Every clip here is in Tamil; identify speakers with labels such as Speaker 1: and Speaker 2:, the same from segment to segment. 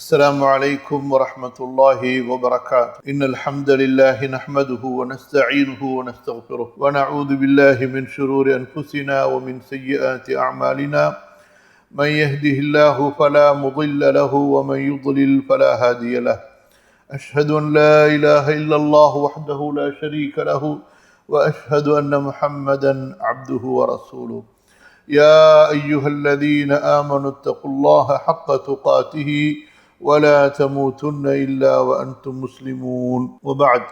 Speaker 1: السلام عليكم ورحمة الله وبركاته. إن الحمد لله نحمده ونستعينه ونستغفره ونعوذ بالله من شرور أنفسنا ومن سيئات أعمالنا. من يهده الله فلا مضل له ومن يضلل فلا هادي له. أشهد أن لا إله إلا الله وحده لا شريك له وأشهد أن محمدا عبده ورسوله. يا أيها الذين آمنوا اتقوا الله حق تقاته ولا تموتن إلا وأنتم مسلمون. وبعد،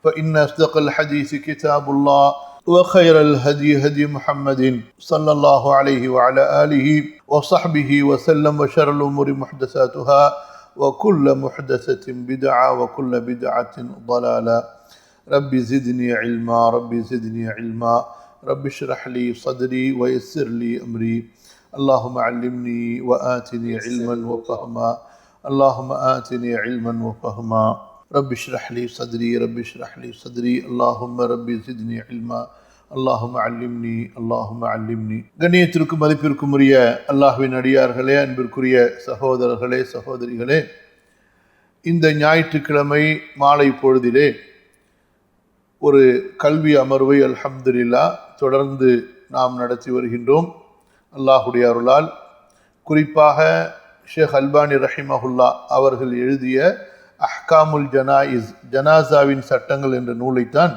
Speaker 1: فإن أصدق الحديث كتاب الله وخير الهدي هدي محمد صلى الله عليه وعلى آله وصحبه وسلم، وشر الأمور محدثاتها وكل محدثة بدعة وكل بدعة ضلالة. رب زدني علما رب زدني علما رب اشرح لي صدري ويسر لي أمري. اللهم علمني وآتني علما وفهما. اللهم آتني علما وفهما. رب اشرح لي صدري رب اشرح لي صدري. اللهم رب زدني علما. اللهم علمني اللهم علمني. கண்ணியத்திற்கும் மதிப்பிற்கும் உரிய அல்லாஹ்வின் அடியார்களே, அன்பிற்குரிய சகோதரர்களே சகோதரிகளே, இந்த ஞாயிற்றுக்கிழமை மாலை பொழுதிலே ஒரு கல்வி அமர்வை அல்ஹம்துலில்லாஹ் தொடர்ந்து நாம் நடத்தி வருகின்றோம். அல்லாஹுடைய அருளால் குறிப்பாக ஷேக் அல்பானி ரஹிமஹுல்லா அவர்கள் எழுதிய அஹ்காமுல் ஜனாயிஸ், ஜனாசாவின் சட்டங்கள் என்ற நூலைத்தான்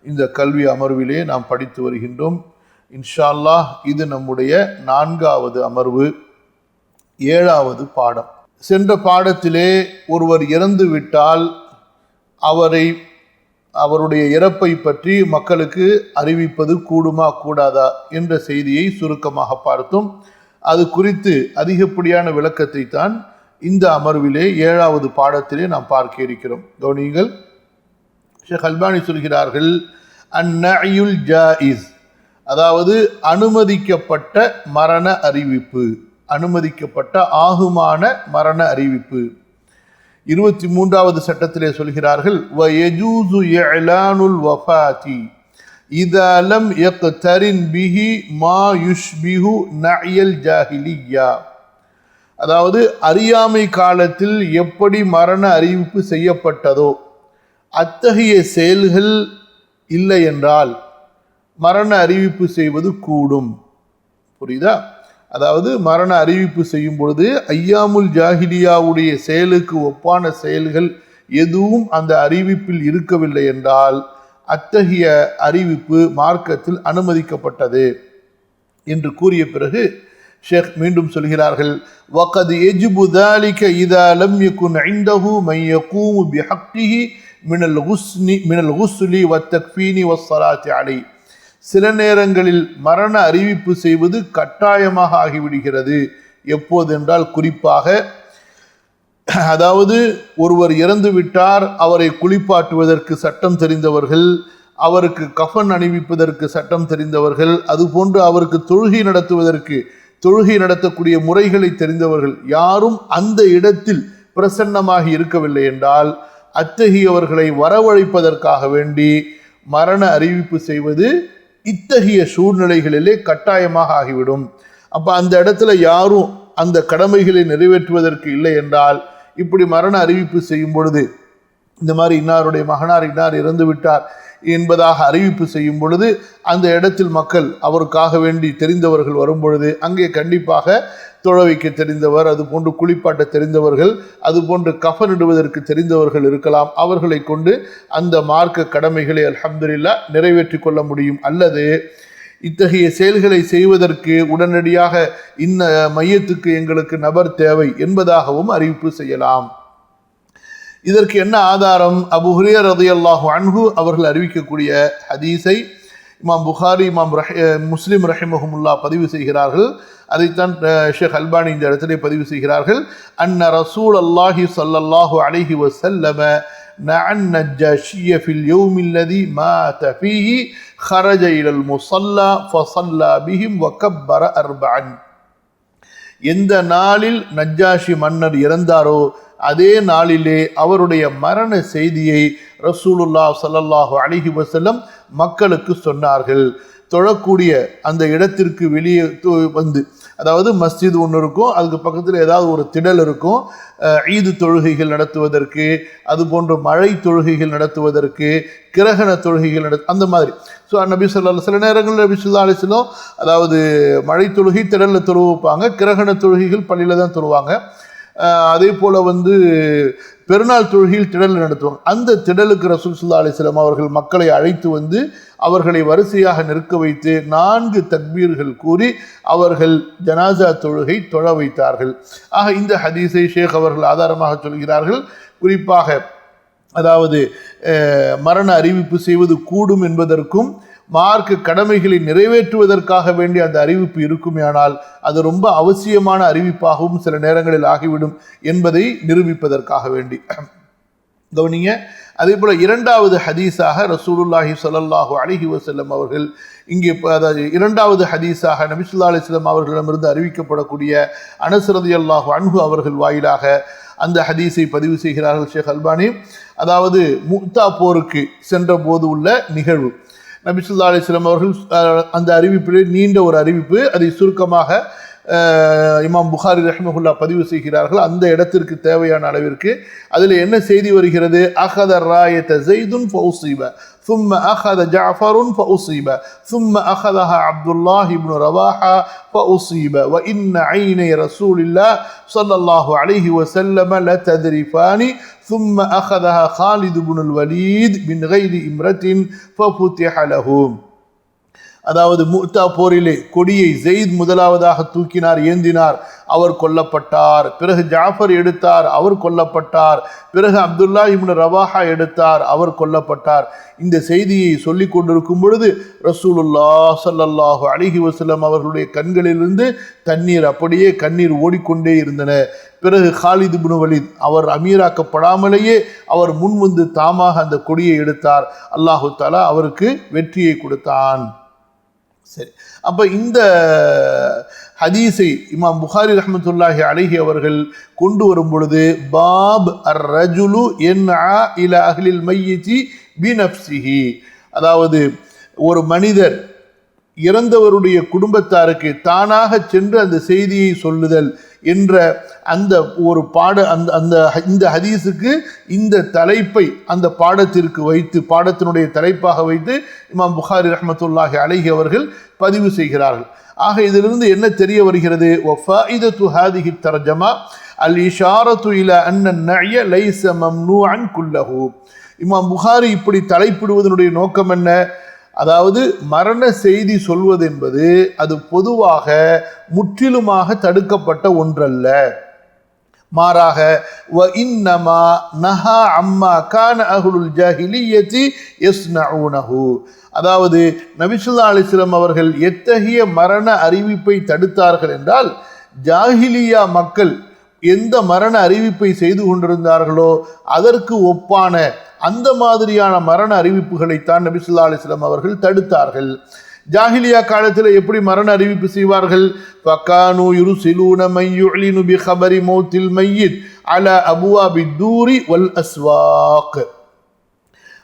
Speaker 1: இந்த கல்வி அமர்விலே நாம் படித்து வருகின்றோம். இன்ஷா அல்லாஹ் இது நம்முடைய 4வது அமர்வு, 7வது பாடம். சென்ற பாடத்திலே ஒருவர் இறந்து விட்டால் அவருடைய இறப்பை பற்றி மக்களுக்கு அறிவிப்பது கூடுமா கூடாதா என்ற செய்தியை சுருக்கமாக பார்த்தோம். அது குறித்து அதிகப்படியான விளக்கத்தை தான் இந்த அமர்விலே 7வது பாடத்திலே நாம் பார்க்க இருக்கிறோம். கவனியுங்கள். ஷேக் அல்பானி சொல்கிறார்கள், அந்நயுல் ஜாயிஸ், அதாவது அனுமதிக்கப்பட்ட மரண அறிவிப்பு, அனுமதிக்கப்பட்ட ஆகுமான மரண அறிவிப்பு. 23வது சட்டத்திலே சொல்கிறார்கள், வயஜூசு இஅலானுல் வஃபாதி இதா லம் யக்தரின் பிஹி மா யுஷ்பிஹு நஅயல் ஜாஹிலிய்யா, அதாவது அறியாமை காலத்தில் எப்படி மரண அறிவிப்பு செய்யப்பட்டதோ அத்தகைய செயல்கள் இல்லை என்றால் மரண அறிவிப்பு செய்வது கூடும். புரியுதா? அதாவது மரண அறிவிப்பு செய்யும் பொழுது ஐயாமுல் ஜாஹிலியாவுடைய செயலுக்கு ஒப்பான செயல்கள் எதுவும் அந்த அறிவிப்பில் இருக்கவில்லை என்றால் அத்தகைய அறிவிப்பு மார்க்கத்தில் அனுமதிக்கப்பட்டது என்று கூறிய பிறகு ஷேக் மீண்டும் சொல்கிறார்கள், வகத் யஜிபு ذلك اذا لم يكن عنده من يقوم بحقه من الغسل والتكفين والصلاة عليه. சில நேரங்களில் மரண அறிவிப்பு செய்வது கட்டாயமாக ஆகிவிடுகிறது. எப்போது என்றால், குறிப்பாக அதாவது ஒருவர் இறந்து விட்டார், அவரை குளிப்பாட்டுவதற்கு சட்டம் தெரிந்தவர்கள், அவருக்கு கஃன் அணிவிப்பதற்கு சட்டம் தெரிந்தவர்கள், அதுபோன்று அவருக்கு தொழுகை நடத்தக்கூடிய முறைகளை தெரிந்தவர்கள் யாரும் அந்த இடத்தில் பிரசன்னமாக இருக்கவில்லை என்றால் அத்தகையவர்களை வரவழைப்பதற்காக வேண்டி மரண அறிவிப்பு செய்வது இத்தகைய சூழ்நிலைகளிலே கட்டாயமாக ஆகிவிடும். அப்போ அந்த இடத்துல யாரும் அந்த கடமைகளை நிறைவேற்றுவதற்கு இல்லை என்றால் இப்படி மரண அறிவிப்பு செய்யும் பொழுது, இந்த மாதிரி இன்னாருடைய மகனார் இன்னார் இறந்து விட்டார் என்பதாக அறிவிப்பு செய்யும் பொழுது அந்த இடத்தில் மக்கள் அவருக்காக வேண்டி தெரிந்தவர்கள் வரும் பொழுது அங்கே கண்டிப்பாக தொழ வைக்க தெரிந்தவர், அது போன்று குளிப்பாட்ட தெரிந்தவர்கள், அது போன்று கஃனிடுவதற்கு தெரிந்தவர்கள் இருக்கலாம். அவர்களை கொண்டு அந்த மார்க்க கடமைகளை அல்ஹம்துலில்லாஹ் நிறைவேற்றி கொள்ள முடியும். அல்லது இத்தகைய செயல்களை செய்வதற்கு உடனடியாக இந்த மையத்துக்கு எங்களுக்கு நபர் தேவை என்பதாகவும் அறிவிப்பு செய்யலாம். இதற்கு என்ன ஆதாரம்? அபூ ஹுரைரா ரலியல்லாஹு அன்ஹு அவர்கள் அறிவிக்கக்கூடிய ஹதீஸை இமாம் புகாரி, இமாம் முஸ்லிம் ரஹிமஹுமுல்லா பதிவு செய்கிறார்கள். அதைத்தான் ஷேக் அல்பானி இந்த இடத்திலே பதிவு செய்கிறார்கள். அன்ன ரசூல் அல்லாஹி ஸல்லல்லாஹு அலைஹி வஸல்லம் நஅன் நஜ்ஜாஷிய ஃபில் யௌமில் லதி மாத ஃபீஹி خرج إلى المصلى فصلى بهم وكبر 4. எந்த நாளில் நஜ்ஜாஷி மன்னர் இறந்தாரோ அதே நாளிலே அவருடைய மரண செய்தியை ரசூலுல்லாஹ் ஸல்லல்லாஹு அலைஹி வஸல்லம் மக்களுக்கு சொன்னார்கள். தொழக்கூடிய அந்த இடத்திற்கு வெளியே வந்து அதாவது மஸ்ஜித் ஒன்று இருக்கும், அதுக்கு பக்கத்தில் ஏதாவது ஒரு திடல் இருக்கும், ஈது தொழுகைகள் நடத்துவதற்கு, அது போன்ற மழை தொழுகைகள் நடத்துவதற்கு, கிரகண தொழுகைகள் அந்த மாதிரி. ஸோ நபி ஸல்லல்லாஹு சில நேரங்களில் நபி ஸல்லல்லாஹு அலைஹி வஸல்லம் அதாவது மழை தொழுகை திடலில் தொழு வைப்பாங்க, கிரகண தொழுகைகள் பள்ளியில் தான் தொழுவாங்க. அதே போல் பெருநாள் தொழுகையில் திடல் நடத்துவாங்க. அந்த திடலுக்கு ரசூல் ஸல்லல்லாஹு அலைஹி வஸல்லம் அவர்கள் மக்களை அழைத்து வந்து அவர்களை வரிசையாக நிற்க வைத்து 4 தக்பீர்கள் கூறி அவர்கள் ஜனாசா தொழுகை தொழ வைத்தார்கள். ஆக இந்த ஹதீஸை ஷேக் அவர்கள் ஆதாரமாக சொல்கிறார்கள். குறிப்பாக அதாவது மரண அறிவிப்பு செய்வது கூடும் என்பதற்கும் மார்க்க கடமைகளை நிறைவேற்றுவதற்காக வேண்டிய அந்த அறிவிப்பு இருக்குமேயானால் அது ரொம்ப அவசியமான அறிவிப்பாகவும் சில நேரங்களில் ஆகிவிடும் என்பதை நிரூபிப்பதற்காக வேண்டி கவனிங்க. அதே போல 2வது ஹதீஸாக ரசூலுல்லாஹி ஸல்லல்லாஹு அலைஹி வஸல்லம் அவர்கள் இங்கே அதாவது 2வது ஹதீஸாக நபி ஸல்லல்லாஹு அலைஹி வஸல்லம் அவர்களிடமிருந்து அறிவிக்கப்படக்கூடிய அனஸ் ரலியல்லாஹு அன்ஹு அவர்கள் வாயிலாக அந்த ஹதீஸை பதிவு செய்கிறார்கள் ஷேக் அல்பானி. அதாவது முக்தா போருக்கு சென்ற போது உள்ள நிகழ்வு. நபி ஸல்லல்லாஹு அலைஹி வஸல்லம் அவர்கள் அந்த அறிவிப்பிலே நீண்ட ஒரு அறிவிப்பு, அதை சுருக்கமாக இமாம் புகாரி ரஹ்மஹுல்லா பதிவு செய்கிறார்கள். அந்த இடத்திற்கு தேவையான அளவிற்கு அதில் என்ன செய்தி வருகிறது? அஹத ராயத ஸைதுன் ஃபஉஸீப ثم أخذ جعفر فأصيب ثم أخذها عبد الله بن رواحة فأصيب وإن عيني رسول الله صلى الله عليه وسلم لتذرفان ثم أخذها خالد بن الوليد من غير إمرة ففتح لهم. அதாவது முக்தா போரிலே கொடியை ஸெயித் முதலாவதாக தூக்கினார், ஏந்தினார், அவர் கொல்லப்பட்டார். பிறகு ஜாஃபர் எடுத்தார், அவர் கொல்லப்பட்டார். பிறகு அப்துல்லா இப்னு ரவாஹா எடுத்தார், அவர் கொல்லப்பட்டார். இந்த செய்தியை சொல்லி கொண்டிருக்கும் பொழுது ரசூலுல்லாஹ் ஸல்லல்லாஹு அலைஹி வஸல்லம் அவர்களுடைய கண்களிலிருந்து தண்ணீர் அப்படியே கண்ணீர் ஓடிக்கொண்டே இருந்தன. பிறகு காலித் இப்னு வலீத் அவர் அமீராக்கப்படாமலேயே அவர் முன் வந்து தாமாக அந்த கொடியை எடுத்தார். அல்லாஹு தஆலா அவருக்கு வெற்றியை கொடுத்தான். சரி, அப்போ இந்த ஹதீஸை இமாம் புகாரி ரஹ்மத்துல்லாஹி அலைஹி அவர்கள் கொண்டு வரும் பொழுது பாப் அர் ரஜுலு யன்ஆ இலா அஹ்லில் மையிதி பினஃப்ஸிஹி, அதாவது ஒரு மனிதர் இறந்தவருடைய குடும்பத்தாருக்கு தானாக சென்று அந்த செய்தியை சொல்லுதல் என்ற அந்த ஒரு இந்த ஹதீஸுக்கு இந்த தலைப்பை அந்த பாடத்திற்கு வைத்து, பாடத்தினுடைய தலைப்பாக வைத்து இமாம் புகாரி ரஹ்மத்துல்லாஹி அலைஹி அவர்கள் பதிவு செய்கிறார்கள். ஆக இதிலிருந்து என்ன தெரிய வருகிறது? வஃபாயிதத்து ஹாதிஹி தர்ஜமா அல் இஷாரத்து இலா அன்ன நஅய லைஸ மம்னூஅன் குல்லஹு. இமாம் புகாரி இப்படி தலைப்பிடுவதனுடைய நோக்கம் என்ன? அதாவது மரண செய்தி சொல்வது என்பது அது பொதுவாக முற்றிலுமாக தடுக்கப்பட்ட ஒன்றல்ல, மாறாக வ இன்னமா நஹா அம்மா கான அஹ்லுல் ஜாஹிலிய்யதி யஸ்னஊனஹு, அதாவது நபி ஸல்லல்லாஹு அலைஹி வஸல்லம் அவர்கள் எத்தகைய மரண அறிவிப்பை தடுத்தார்கள் என்றால், ஜாஹிலியா மக்கள் எந்த மரண அறிவிப்பை செய்து கொண்டிருந்தார்களோ அதற்கு ஒப்பான அந்த மாதிரியான மரண அறிவிப்புகளைத்தான் நபி ஸல்லல்லாஹு அலைஹி வஸல்லம் அவர்கள் தடுத்தார்கள். ஜாஹிலியா காலத்தில் எப்படி மரண அறிவிப்பு செய்வார்கள்? ஃபகானு யுர்சிலூன மன் யுஅலினு பிகபரி மௌத்தில் மையித் அலா அபுவாபித் தூரி வல் அஸ்வாக்,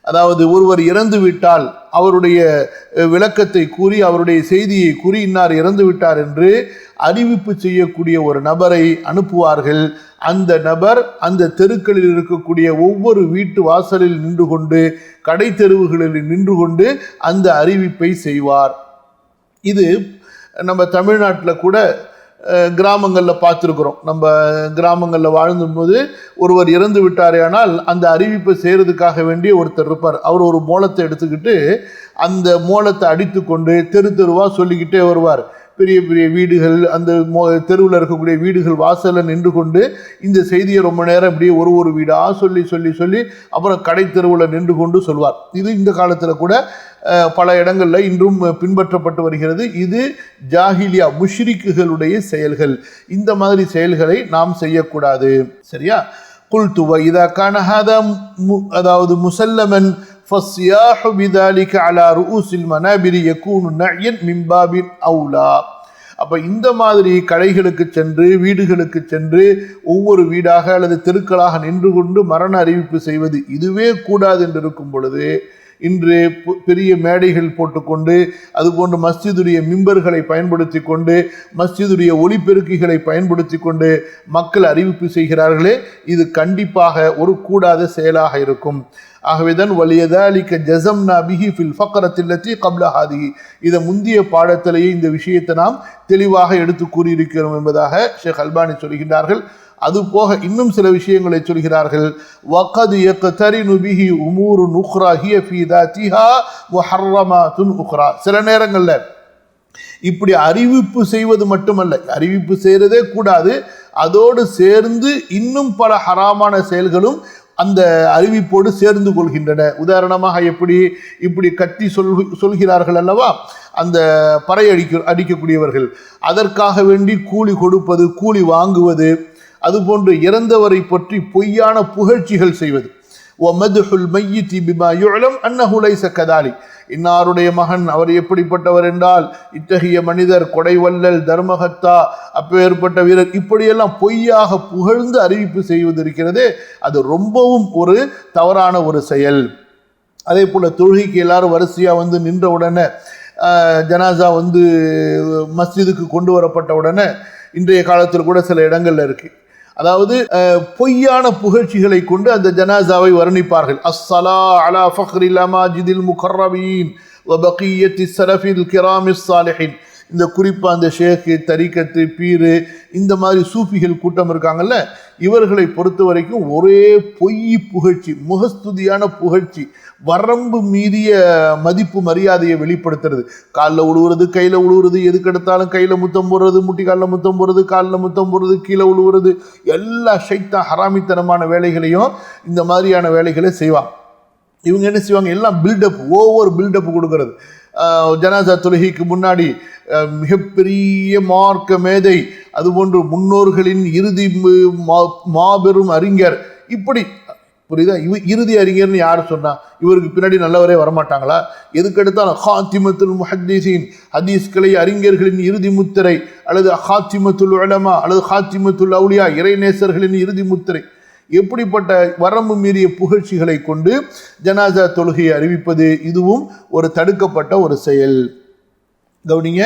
Speaker 1: அதாவது ஒருவர் இறந்து விட்டால் அவருடைய விளக்கத்தை கூறி அவருடைய செய்தியை கூறி இன்னார் இறந்து விட்டார் என்று அறிவிப்பு செய்யக்கூடிய ஒரு நபரை அனுப்புவார்கள். அந்த நபர் அந்த தெருக்களில் இருக்கக்கூடிய ஒவ்வொரு வீட்டு வாசலில் நின்று கொண்டு, கடை தெருவுகளில் நின்று கொண்டு அந்த அறிவிப்பை செய்வார். இது நம்ம தமிழ்நாட்டில் கூட கிராமங்களில் பார்த்துருக்குறோம். நம்ம கிராமங்களில் வாழ்ந்தும்போது ஒருவர் இறந்து விட்டாரே ஆனால் அந்த அறிவிப்பை செய்கிறதுக்காக வேண்டிய ஒருத்தர் இருப்பார். அவர் ஒரு மோளத்தை எடுத்துக்கிட்டு அந்த மோளத்தை அடித்து கொண்டு தெரு தெருவாக சொல்லிக்கிட்டே வருவார். பெரிய பெரிய வீடுகள், அந்த தெருவில் இருக்கக்கூடிய வீடுகள் வாசலில் நின்று கொண்டு இந்த செய்தியை ரொம்ப நேரம் இப்படியே ஒரு வீடாக சொல்லி சொல்லி சொல்லி அப்புறம் கடை தெருவில் நின்று கொண்டு சொல்வார். இது இந்த காலத்தில் கூட பல இடங்களில் இன்றும் பின்பற்றப்பட்டு வருகிறது. இது ஜாஹிலியா முஷ்ரிக்குகளுடைய செயல்கள். இந்த மாதிரி செயல்களை நாம் செய்யக்கூடாது. சரியா? குல்து வ இதா கான ஹாதா, அதாவது முசல்லமன் ஃபஸ்யாஹு பிதாலிக அலா ரூஸில் மனாபிரி யகூனு நஅயன் மின் பாபின் அவுலா. அப்போ இந்த மாதிரி கடைகளுக்கு சென்று, வீடுகளுக்கு சென்று ஒவ்வொரு வீடாக அல்லது தெருக்களாக நின்று கொண்டு மரண அறிவிப்பு செய்வது இதுவே கூடாது என்று இருக்கும் பொழுது இன்று பெரிய மேடைகள் போட்டுக்கொண்டு அதுபோன்று மஸ்ஜிதுடைய மிம்பர்களை பயன்படுத்தி கொண்டு மஸ்ஜிதுடைய ஒலிபெருக்கிகளை பயன்படுத்தி கொண்டு மக்கள் அறிவிப்பு செய்கிறார்களே, இது கண்டிப்பாக ஒரு கூடாத செயலாக இருக்கும். ஆகவேதான் வலியதாலிக்க ஜஸம்னா பிஹி ஃபில் ஃபக்ரத்தில்லதி கப்ல ஹாதிஹி, இதை முந்திய பாடத்திலேயே இந்த விஷயத்தை நாம் தெளிவாக எடுத்து கூறியிருக்கிறோம் என்பதாக ஷேக் அல்பானி சொல்கின்றார்கள். அதுபோக இன்னும் சில விஷயங்களை சொல்கிறார்கள். வகத் யக்தரினு பிஹி உமூருன் உக்ரா ஹிய ஃபீ தாத்திஹா முஹர்ரமாத்துன் உக்ரா. சில நேரங்களில் இப்படி அறிவிப்பு செய்வது மட்டுமல்ல, அறிவிப்பு செய்கிறதே கூடாது, அதோடு சேர்ந்து இன்னும் பல ஹராமான செயல்களும் அந்த அறிவிப்போடு சேர்ந்து கொள்கின்றன. உதாரணமாக இப்படி கத்தி சொல்கிறார்கள் அல்லவா, அந்த பறை அடிக்கக்கூடியவர்கள், அதற்காக வேண்டி கூலி கொடுப்பது, கூலி வாங்குவது, அதுபோன்று இறந்தவரை பற்றி பொய்யான புகழ்ச்சிகள் செய்வது. வமதுல் மையித்தி பிமா யுஅலம் அன்னஹு லைஸ கதாலிக், இன்னாருடைய மகன் அவர் எப்படிப்பட்டவர் என்றால் இத்தகைய மனிதர், கொடைவல்லல், தர்மகத்தா, அப்பேற்பட்ட வீரர், இப்படியெல்லாம் பொய்யாக புகழ்ந்து அறிவிப்பு செய்வது இருக்கிறதே, அது ரொம்பவும் ஒரு தவறான ஒரு செயல். அதே போல தொழுகைக்கு எல்லாரும் வரிசையா நின்ற உடனே ஜனாசா மஸ்ஜிதுக்கு கொண்டு வரப்பட்ட உடனே இன்றைய காலத்தில் கூட சில இடங்கள்ல இருக்கு, அதாவது பொய்யான புகழ்ச்சிகளை கொண்டு அந்த ஜனாசாவை வர்ணிப்பார்கள். அஸ்ஸலா அலா ஃபக்ரில் அமாஜிதில் முகர்ரபீன் வ பகியத்தி ஸலஃபில் கிராமிஸ் ஸாலிஹின். இந்த குறிப்பாக அந்த ஷேக்கு, தரிக்கத்து, பீரு, இந்த மாதிரி சூஃபிகள் கூட்டம் இருக்காங்கல்ல, இவர்களை பொறுத்த வரைக்கும் ஒரே பொய் புகழ்ச்சி, முகஸ்துதியான புகழ்ச்சி, வரம்பு மீறிய மதிப்பு மரியாதையை வெளிப்படுத்துறது. காலில் உழுவுறது, கையில் உழுவுறது, எதுக்கெடுத்தாலும் கையில் முத்தம் போடுறது, முட்டி காலில் முத்தம் போடுறது, காலில் முத்தம் போடுறது, கீழே உழுவுறது, எல்லா ஷைத்தான் ஹராமித்தனமான வேலைகளையும் இந்த மாதிரியான வேலைகளை செய்வாங்க. இவங்க என்ன செய்வாங்க, எல்லாம் பில்டப், ஓவர் பில்டப் கொடுக்கறது. ஜனாசா தொழுகைக்கு முன்னாடி மிகப்பெரிய மார்க்க மேதை, அதுபோன்று முன்னோர்களின் இறுதி மாபெரும் அறிஞர், இப்படி புரியுதா, இறுதி அறிஞர்னு யார் சொன்னா, இவருக்கு பின்னாடி நல்லவரே வரமாட்டாங்களா? எதுக்கெடுத்தாலும் ஹாத்திமத்துல் முஹத்தீஸீன், ஹதீஸ்களை அறிஞர்களின் இறுதி முத்திரை, அல்லது ஹாத்திமத்துல் உலமா அல்லது ஹாத்திமத்துல் அவுலியா, இறைநேசர்களின் இறுதி முத்திரை, எப்படிப்பட்ட வரம்பு மீறிய புகழ்ச்சிகளை கொண்டு ஜனாசா தொழுகையை அறிவிப்பது, இதுவும் ஒரு தடுக்கப்பட்ட ஒரு செயல். கவனிங்க,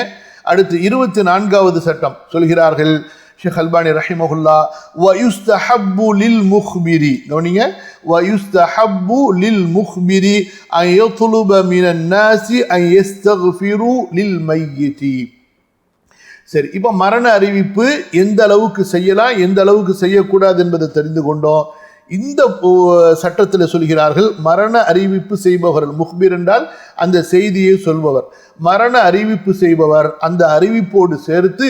Speaker 1: அடுத்து 24வது சட்டம் சொல்கிறார்கள் ஷேக் அல்பானி ரஹிமஹுல்லா, வயுஸ்தஹப்பு லில் முஹ்பிரி. கவனிங்க, வயுஸ்தஹப்பு லில் முஹ்பிரி அன் யத்லுப மினன் நாஸி அன் யஸ்தக்ஃபிரு லில் மையிதி. சரி, இப்போ மரண அறிவிப்பு எந்த அளவுக்கு செய்யலாம், எந்த அளவுக்கு செய்யக்கூடாது என்பதை தெரிந்து கொண்டோம். இந்த சட்டத்தில் சொல்கிறார்கள், மரண அறிவிப்பு செய்பவர், முஹ்பிர் என்றால் அந்த செய்தியை சொல்பவர், மரண அறிவிப்பு செய்பவர் அந்த அறிவிப்போடு சேர்த்து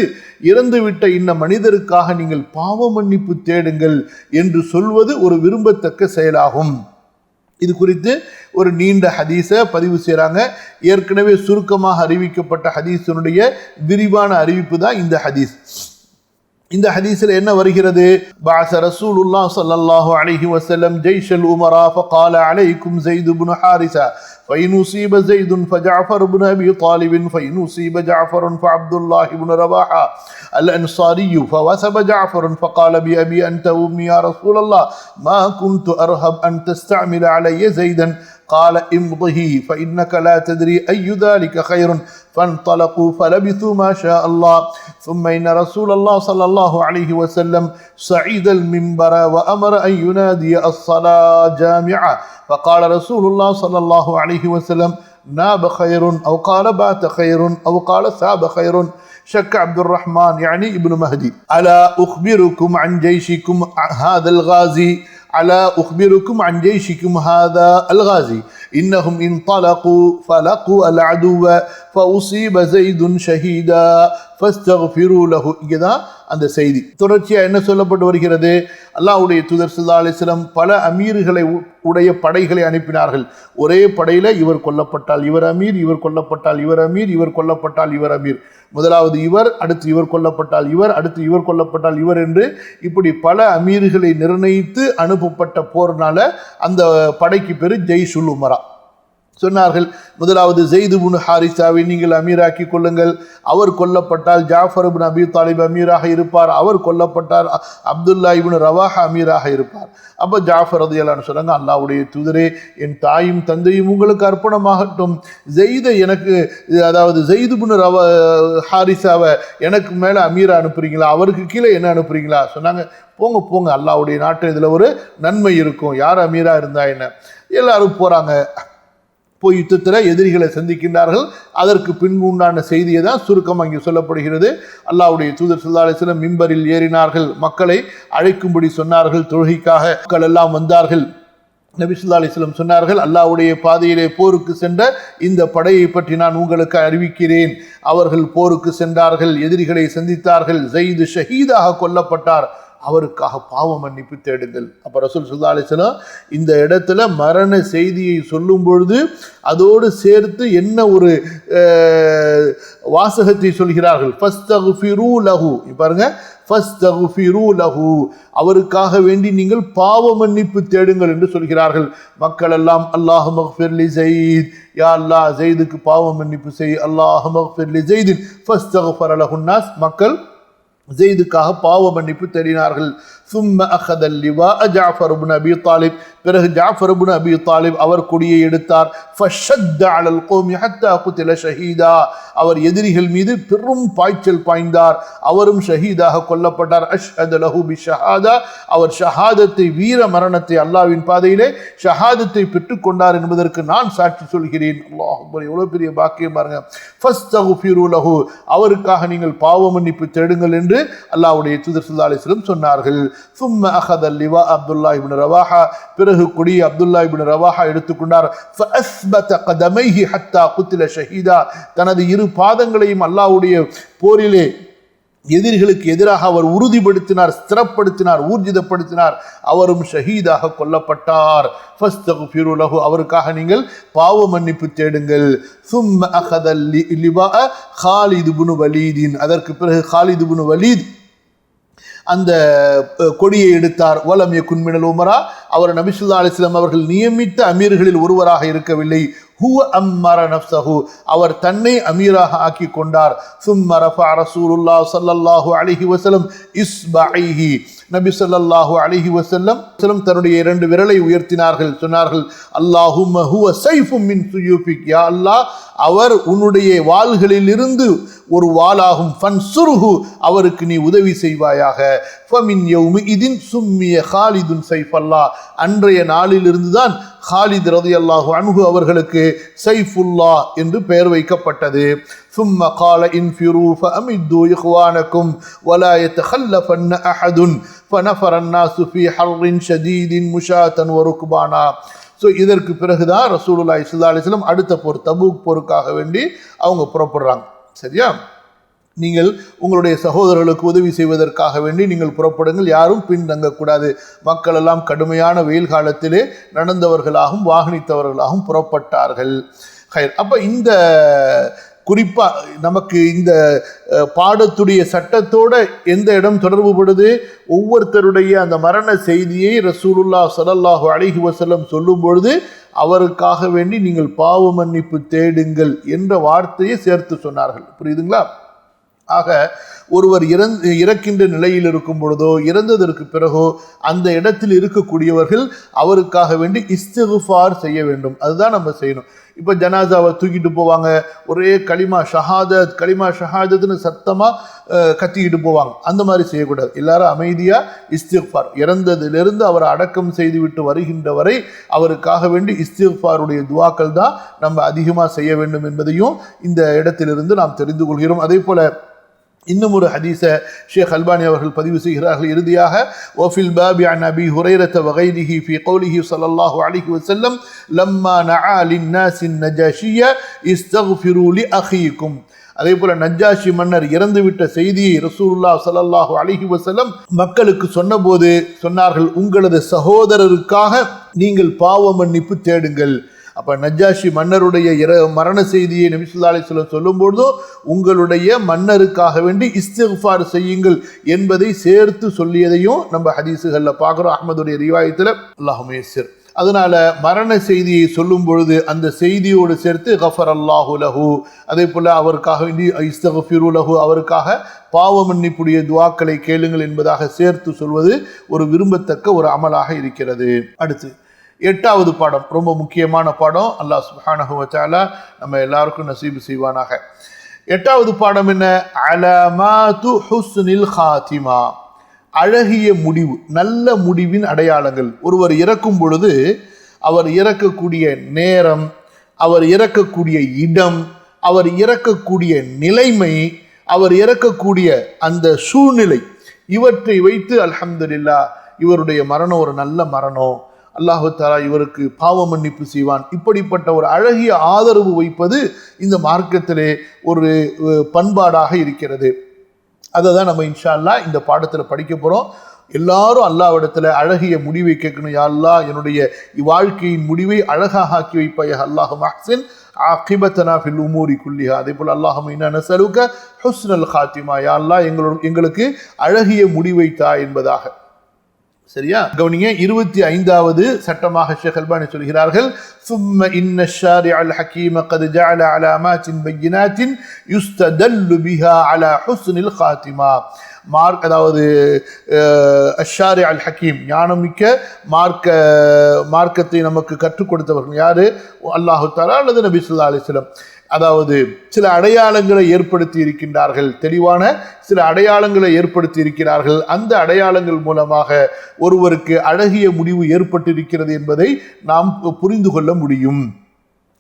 Speaker 1: இறந்துவிட்ட இந்த மனிதருக்காக நீங்கள் பாவ மன்னிப்பு தேடுங்கள் என்று சொல்வது ஒரு விரும்பத்தக்க செயலாகும். இது குறித்து ஒரு நீண்ட ஹதீஸை பதிவு செய்கிறாங்க. ஏற்கனவே சுருக்கமாக அறிவிக்கப்பட்ட ஹதீஸினுடைய விரிவான அறிவிப்பு தான் இந்த ஹதீஸ். இந்த ஹதீஸில் என்ன வருகிறது, பஅஸ ரசூலுல்லாஹ் ஸல்லல்லாஹு அலைஹி வஸல்லம் ஜைஷல் உமரா ஃபகால அலைக்கும் ஸைத் இப்னு ஹாரிஸா فإن أصيب زيد فجعفر بن أبي طالب فإن أصيب جعفر فعبد الله بن رواحة الأنصاري فوثب جعفر فقال بأبي أنت وأمي يا رسول الله ما كنت أرهب أن تستعمل علي زيدا قال امضه فإنك لا تدري أي ذلك خير فانطلقوا فلبثوا ما شاء الله ثم إن رسول الله صلى الله عليه وسلم صعد المنبر وأمر أن ينادي الصلاة جامعة فقال رسول الله صلى الله عليه وسلم ناب خير أو قال بات خير أو قال ثاب خير شك عبد الرحمن يعني ابن مهدي ألا أخبركم عن جيشكم هذا الغازي ألا أخبركم عن جيشكم هذا الغازي إنهم انطلقوا فلقوا العدو فأصيب زيد شهيدا فاستغفروا له. இங்கதான் அந்த செய்தி தொடர்ச்சியா என்ன சொல்லப்பட்டு வருகிறது, அல்லாஹ்வுடைய தூதர் ஸல்லல்லாஹு அலைஹி வஸல்லம் பல அமீர்களை உடைய படைகளை அனுப்பினார்கள். ஒரே படையில இவர் கொல்லப்பட்டால் இவர் அமீர், இவர் கொல்லப்பட்டால் இவர் அமீர், இவர் கொல்லப்பட்டால் இவர் அமீர், முதலாவது இவர், அடுத்து இவர் கொல்லப்பட்டால் இவர், அடுத்து இவர் கொல்லப்பட்டால் இவர் என்று இப்படி பல அமீர்களை நிர்ணயித்து அனுப்பப்பட்ட போர்னால அந்த படைக்கு பேரு ஜெய்ஷுல் உமரா. சொன்னார்கள், முதலாவது ஸெய்த் இப்னு ஹாரிஸாவை நீங்கள் அமீராக்கி கொள்ளுங்கள், அவர் கொல்லப்பட்டால் ஜாஃபர் இப்னு அபீ தாலிப் அமீராக இருப்பார், அவர் கொல்லப்பட்டார் அப்துல்லா இப்னு ரவாஹா அமீராக இருப்பார். அப்போ ஜாஃபர் ரலியல்லாஹு அன்ஹு சொன்னாங்க, அல்லாஹ்வுடைய தூதரே, என் தாயும் தந்தையும் உங்களுக்கு அர்ப்பணமாகட்டும், ஸெய்த் இப்னு ஹாரிஸாவை எனக்கு மேலே அமீரா அனுப்புறீங்களா, அவருக்கு கீழே என்ன அனுப்புறீங்களா? சொன்னாங்க, போங்க போங்க, அல்லாஹ்வுடைய நாட்டு இதில் ஒரு நன்மை இருக்கும், யார் அமீரா இருந்தா என்ன. எல்லாரும் போகிறாங்க. போய் யுத்தத்தில் எதிரிகளை சந்திக்கின்றார்கள். அதற்கு பின்பு உண்டான செய்தியை தான் சுருக்கமாக இங்கே சொல்லப்படுகிறது. அல்லாஹ்வுடைய தூதர் ஸல்லல்லாஹு அலைஹி வஸல்லம் மிம்பரில் ஏறினார்கள், மக்களை அழைக்கும்படி சொன்னார்கள், தொழுகைக்காக மக்கள் எல்லாம் வந்தார்கள். நபி ஸல்லல்லாஹு அலைஹி வஸல்லம் சொன்னார்கள், அல்லாஹ்வுடைய பாதையிலே போருக்கு சென்ற இந்த படையை பற்றி நான் உங்களுக்கு அறிவிக்கிறேன். அவர்கள் போருக்கு சென்றார்கள், எதிரிகளை சந்தித்தார்கள், ஸெய்த் ஷஹீதாக கொல்லப்பட்டார், அவருக்காக பாவ மன்னிப்பு தேடுங்கள். அப்போ ரசூல் ஸல்லல்லாஹு அலைஹி வஸல்லம் இந்த இடத்துல மரண செய்தியை சொல்லும் பொழுது அதோடு சேர்த்து என்ன ஒரு வாசகத்தை சொல்கிறார்கள், ஃபஸ்தக்ஃபிரூ லஹு. பாருங்க, ஃபஸ்தக்ஃபிரூ லஹு, அவருக்காக வேண்டி நீங்கள் பாவ மன்னிப்பு தேடுங்கள் என்று சொல்கிறார்கள். மக்கள் எல்லாம் அல்லாஹும்மக்ஃபிர் லி ஸெய்த், யா அல்லாஹ் ஸெய்துக்கு பாவ மன்னிப்பு செய், அல்லாஹும்மக்ஃபிர் லி ஸெய்தின் ஃபஸ்தக்ஃபர லஹுன் நாஸ், மக்கள் ஸெய்துக்காக பாவ மன்னிப்பு தேடினார்கள். ثم أخذ اللواء جعفر بن أبي طالب, பிறகு ஜாஃபர் இப்னு அபீ தாலிப் அவர் கொடியை எடுத்தார். فشد على القوم حتى قتل شهيدا, அவர் எதிரிகள் மீது பெரும் பாய்ச்சல் பாய்ந்தார், அவரும் ஷஹீதாக கொல்லப்பட்டார். அஷ்ஹத லஹு பிஷஹாதா, அவர் ஷஹாதத்தை, வீர மரணத்தை, அல்லாஹ்வின் பாதையிலே ஷஹாதத்தை பெற்றுக்கொண்டார் என்பதற்கு நான் சாட்சி சொல்கிறேன். அல்லாஹ் அக்பர், எவ்வளவு பெரிய பாக்கியம் பாருங்க. ஃபஸ்தக்ஃபிரு லஹு, அவருக்காக நீங்கள் பாவ மன்னிப்பு தேடுங்கள் என்று அல்லாஹ்வுடைய தூதர் ஸல்லல்லாஹு அலைஹி வஸல்லம் சொன்னார்கள். ثم أخذ اللواء عبد الله بن رواحة, பிறகு கொடியை அப்துல்லா இப்னு ரவாஹா எடுத்துக்கொண்டார். فأثبت قدميه حتى قتل شهيدا, தனது இரு பாதங்களையும் அல்லாஹ்வுடைய போரிலே எதிரிகளுக்கு எதிராக அவர் உறுதிப்படுத்தினார், ஸ்திரப்படுத்தினார், ஊர்ஜிதப்படுத்தினார், அவரும் ஷஹீதாக கொல்லப்பட்டார். ஃபஸ்தக்ஃபிரு லஹு, அவருக்காக நீங்கள் பாவ மன்னிப்பு தேடுங்கள். ثم أخذ اللواء خالد بن وليد, அதற்கு பிறகு خالد بن وليد அந்த கொடியை எடுத்தார். வலம் யகுன் மினல் உமரா, அவர் நபி ஸல்லல்லாஹு அலைஹி வஸல்லம் அவர்கள் நியமித்த அமீர்களில் ஒருவராக இருக்கவில்லை. ஹுவ அம்மர நஃப்ஸஹு, அவர் தன்னை அமீராக ஆக்கி கொண்டார். ثم رفع رسول الله صلى الله عليه وسلم إصبعيه, நபி ஸல்லல்லாஹு அலைஹி வஸல்லம் தன்னுடைய இரண்டு விரலை உயர்த்தினார்கள். சொன்னார்கள், அல்லாஹும்ம ஹுவ ஸைஃபும் மின் சுயூஃபிக், யா அல்லாஹ், அவர் உன்னுடைய வாள்களிலிருந்து ஒரு வாளாகும். ஃபன்சுருஹு, அவருக்கு நீ உதவி செய்வாயாக. ஃபமின் யௌமிஇதின் சும்மிய காலிதுன் ஸைஃபல்லாஹ், அன்றைய நாளிலிருந்து தான் காலித் ரலியல்லாஹு அன்ஹு அவர்களுக்கு ஸைஃபுல்லாஹ் என்று பெயர் வைக்கப்பட்டது. ثم قال انفروا فأمدوا إخوانكم ولا يتخلفن أحد فنفر الناس في حر شديد مشاة وركبانا. இதற்கு பிறகுதான் ரசூலுல்லாஹி ஸல்லல்லாஹு அலைஹி வஸல்லம் அடுத்த போர், தபூக் போருக்காக வேண்டி அவங்க புறப்படுறாங்க. சரியா, நீங்கள் உங்களுடைய சகோதரர்களுக்கு உதவி செய்வதற்காக வேண்டி நீங்கள் புறப்படுங்கள், யாரும் பின் தங்கக்கூடாது. மக்கள் எல்லாம் கடுமையான வெயில் காலத்திலே நடந்தவர்களாகவும் வாகனித்தவர்களாகவும் புறப்பட்டார்கள். அப்போ இந்த குறிப்பாக நமக்கு இந்த பாடத்துடைய சட்டத்தோட எந்த இடம் தொடர்புபடுது, ஒவ்வொருத்தருடைய அந்த மரண செய்தியை ரசூலுல்லாஹ் ஸல்லல்லாஹு அலைஹி வஸல்லம் சொல்லும் பொழுது அவருக்காக வேண்டி நீங்கள் பாவ மன்னிப்பு தேடுங்கள் என்ற வார்த்தையை சேர்த்து சொன்னார்கள். புரியுதுங்களா? ஆக ஒருவர் இறக்கின்ற நிலையில் இருக்கும் பொழுதோ இறந்ததற்கு பிறகோ அந்த இடத்தில் இருக்கக்கூடியவர்கள் அவருக்காக வேண்டி இஸ்திக்ஃபார் செய்ய வேண்டும். அதுதான் நம்ம செய்யணும். இப்போ ஜனாசாவை தூக்கிட்டு போவாங்க, ஒரே களிமா ஷஹாதத்னு சத்தமாக கத்திக்கிட்டு போவாங்க. அந்த மாதிரி செய்யக்கூடாது. எல்லாரும் அமைதியாக இஸ்திக்ஃபார், இறந்ததிலிருந்து அவரை அடக்கம் செய்துவிட்டு வருகின்ற வரை அவருக்காக வேண்டி இஸ்திக்ஃபாருடைய துவாக்கள் தான் நம்ம அதிகமாக செய்ய வேண்டும் என்பதையும் இந்த இடத்திலிருந்து நாம் தெரிந்து கொள்கிறோம். அதே போல இன்னும் ஒரு ஹதீஸை ஷேக் அல்பானி அவர்கள் பதிவு செய்கிறார்கள். இறுதியாக, வஃபில் பாபி அன் அபி ஹுரைரத வகைரிஹி ஃபி கௌலிஹி ஸல்லல்லாஹு அலைஹி வஸல்லம் லம்மா நஆ லின்னாஸின் நஜாஷிய இஸ்தக்ஃபிரு லி அஹீக்கும். அதே போல நஜ்ஜாஷி மன்னர் இறந்துவிட்ட செய்தியை ரசூலுல்லாஹ் ஸல்லல்லாஹு அலைஹி வஸல்லம் மக்களுக்கு சொன்னபோது சொன்னார்கள், உங்களது சகோதரருக்காக நீங்கள் பாவ மன்னிப்பு தேடுங்கள். அப்போ நஜ்ஜாஷி மன்னருடைய மரண செய்தியை நபி ஸல்லல்லாஹு அலைஹி வஸல்லம் சொல்லும்போதும் உங்களுடைய மன்னருக்காக வேண்டி இஸ்திக்ஃபார் செய்யுங்கள் என்பதை சேர்த்து சொல்லியதையும் நம்ம ஹதீஸுகளில் பார்க்குறோம். அஹ்மதுடைய ரிவாயத்தில் அல்லாஹும்ம யஸ்ஸிர். அதனால மரண செய்தியை சொல்லும் பொழுது அந்த செய்தியோடு சேர்த்து கஃபர் அல்லாஹு லஹு, அதே போல அவருக்காக வேண்டி இஸ்தக்ஃபிரு லஹு, அவருக்காக பாவ மன்னிப்புடைய துஆக்களை கேளுங்கள் என்பதாக சேர்த்து சொல்வது ஒரு விரும்பத்தக்க ஒரு அமலாக இருக்கிறது. அடுத்து 8வது பாடம், ரொம்ப முக்கியமான பாடம். அல்லாஹ் சுப்ஹானஹு வ தஆலா நம்ம எல்லாருக்கும் நசீபு செய்வானாக. 8வது பாடம் என்ன? அலமாத்து ஹுஸ்னில் ஹாத்திமா, அழகிய முடிவு, நல்ல முடிவின் அடையாளங்கள். ஒருவர் இறக்கும் பொழுது அவர் இறக்கக்கூடிய நேரம், அவர் இறக்கக்கூடிய இடம், அவர் இறக்கக்கூடிய நிலைமை, அவர் இறக்கக்கூடிய அந்த சூழ்நிலை, இவற்றை வைத்து அல்ஹம்துலில்லாஹ் இவருடைய மரணம் ஒரு நல்ல மரணம், அல்லாஹு தஆலா இவருக்கு பாவ மன்னிப்பு செய்வான், இப்படிப்பட்ட ஒரு அழகிய ஆதரவு வைப்பது இந்த மார்க்கத்திலே ஒரு பண்பாடாக இருக்கிறது. அதை தான் நம்ம இன்ஷா அல்லாஹ் இந்த பாடத்தில் படிக்க போகிறோம். எல்லாரும் அல்லாஹ்விடத்தில் அழகிய முடிவை கேட்கணும். யா அல்லாஹ் என்னுடைய வாழ்க்கையின் முடிவை அழகாக ஆக்கி வைப்பாயா, அல்லாஹும்ம அஹ்சின் ஆகிபத்தனா ஃபில் உமூரி குல்லிஹா. அதே போல் அல்லாஹும்ம இன்னா நஸ்அலுக ஹுஸ்னல் ஹாத்திமா, யா அல்லாஹ் எங்களுக்கு அழகிய முடிவை தா என்பதாக. சரியா? கவனிங்க, 25வது சட்டமாக ஷேக் அல்பானி சொல்கிறார்கள், ثم إن الشارع الحكيم قد جعل علامات بينات يستدل بها على حسن الخاتمة. அதாவது அஷ்ஷாரி அல் ஹக்கீம், ஞானமிக்க மார்க்கத்தை நமக்கு கற்றுக் கொடுத்தவர்கள் யாரு? அல்லாஹு தஆலா அல்லது நபி ஸல்லல்லாஹு அலைஹி வஸல்லம். அதாவது சில அடையாளங்களை ஏற்படுத்தி இருக்கின்றார்கள், தெளிவான சில அடையாளங்களை ஏற்படுத்தி இருக்கிறார்கள். அந்த அடையாளங்கள் மூலமாக ஒருவருக்கு அழகிய முடிவு ஏற்பட்டிருக்கிறது என்பதை நாம் புரிந்து கொள்ள முடியும்.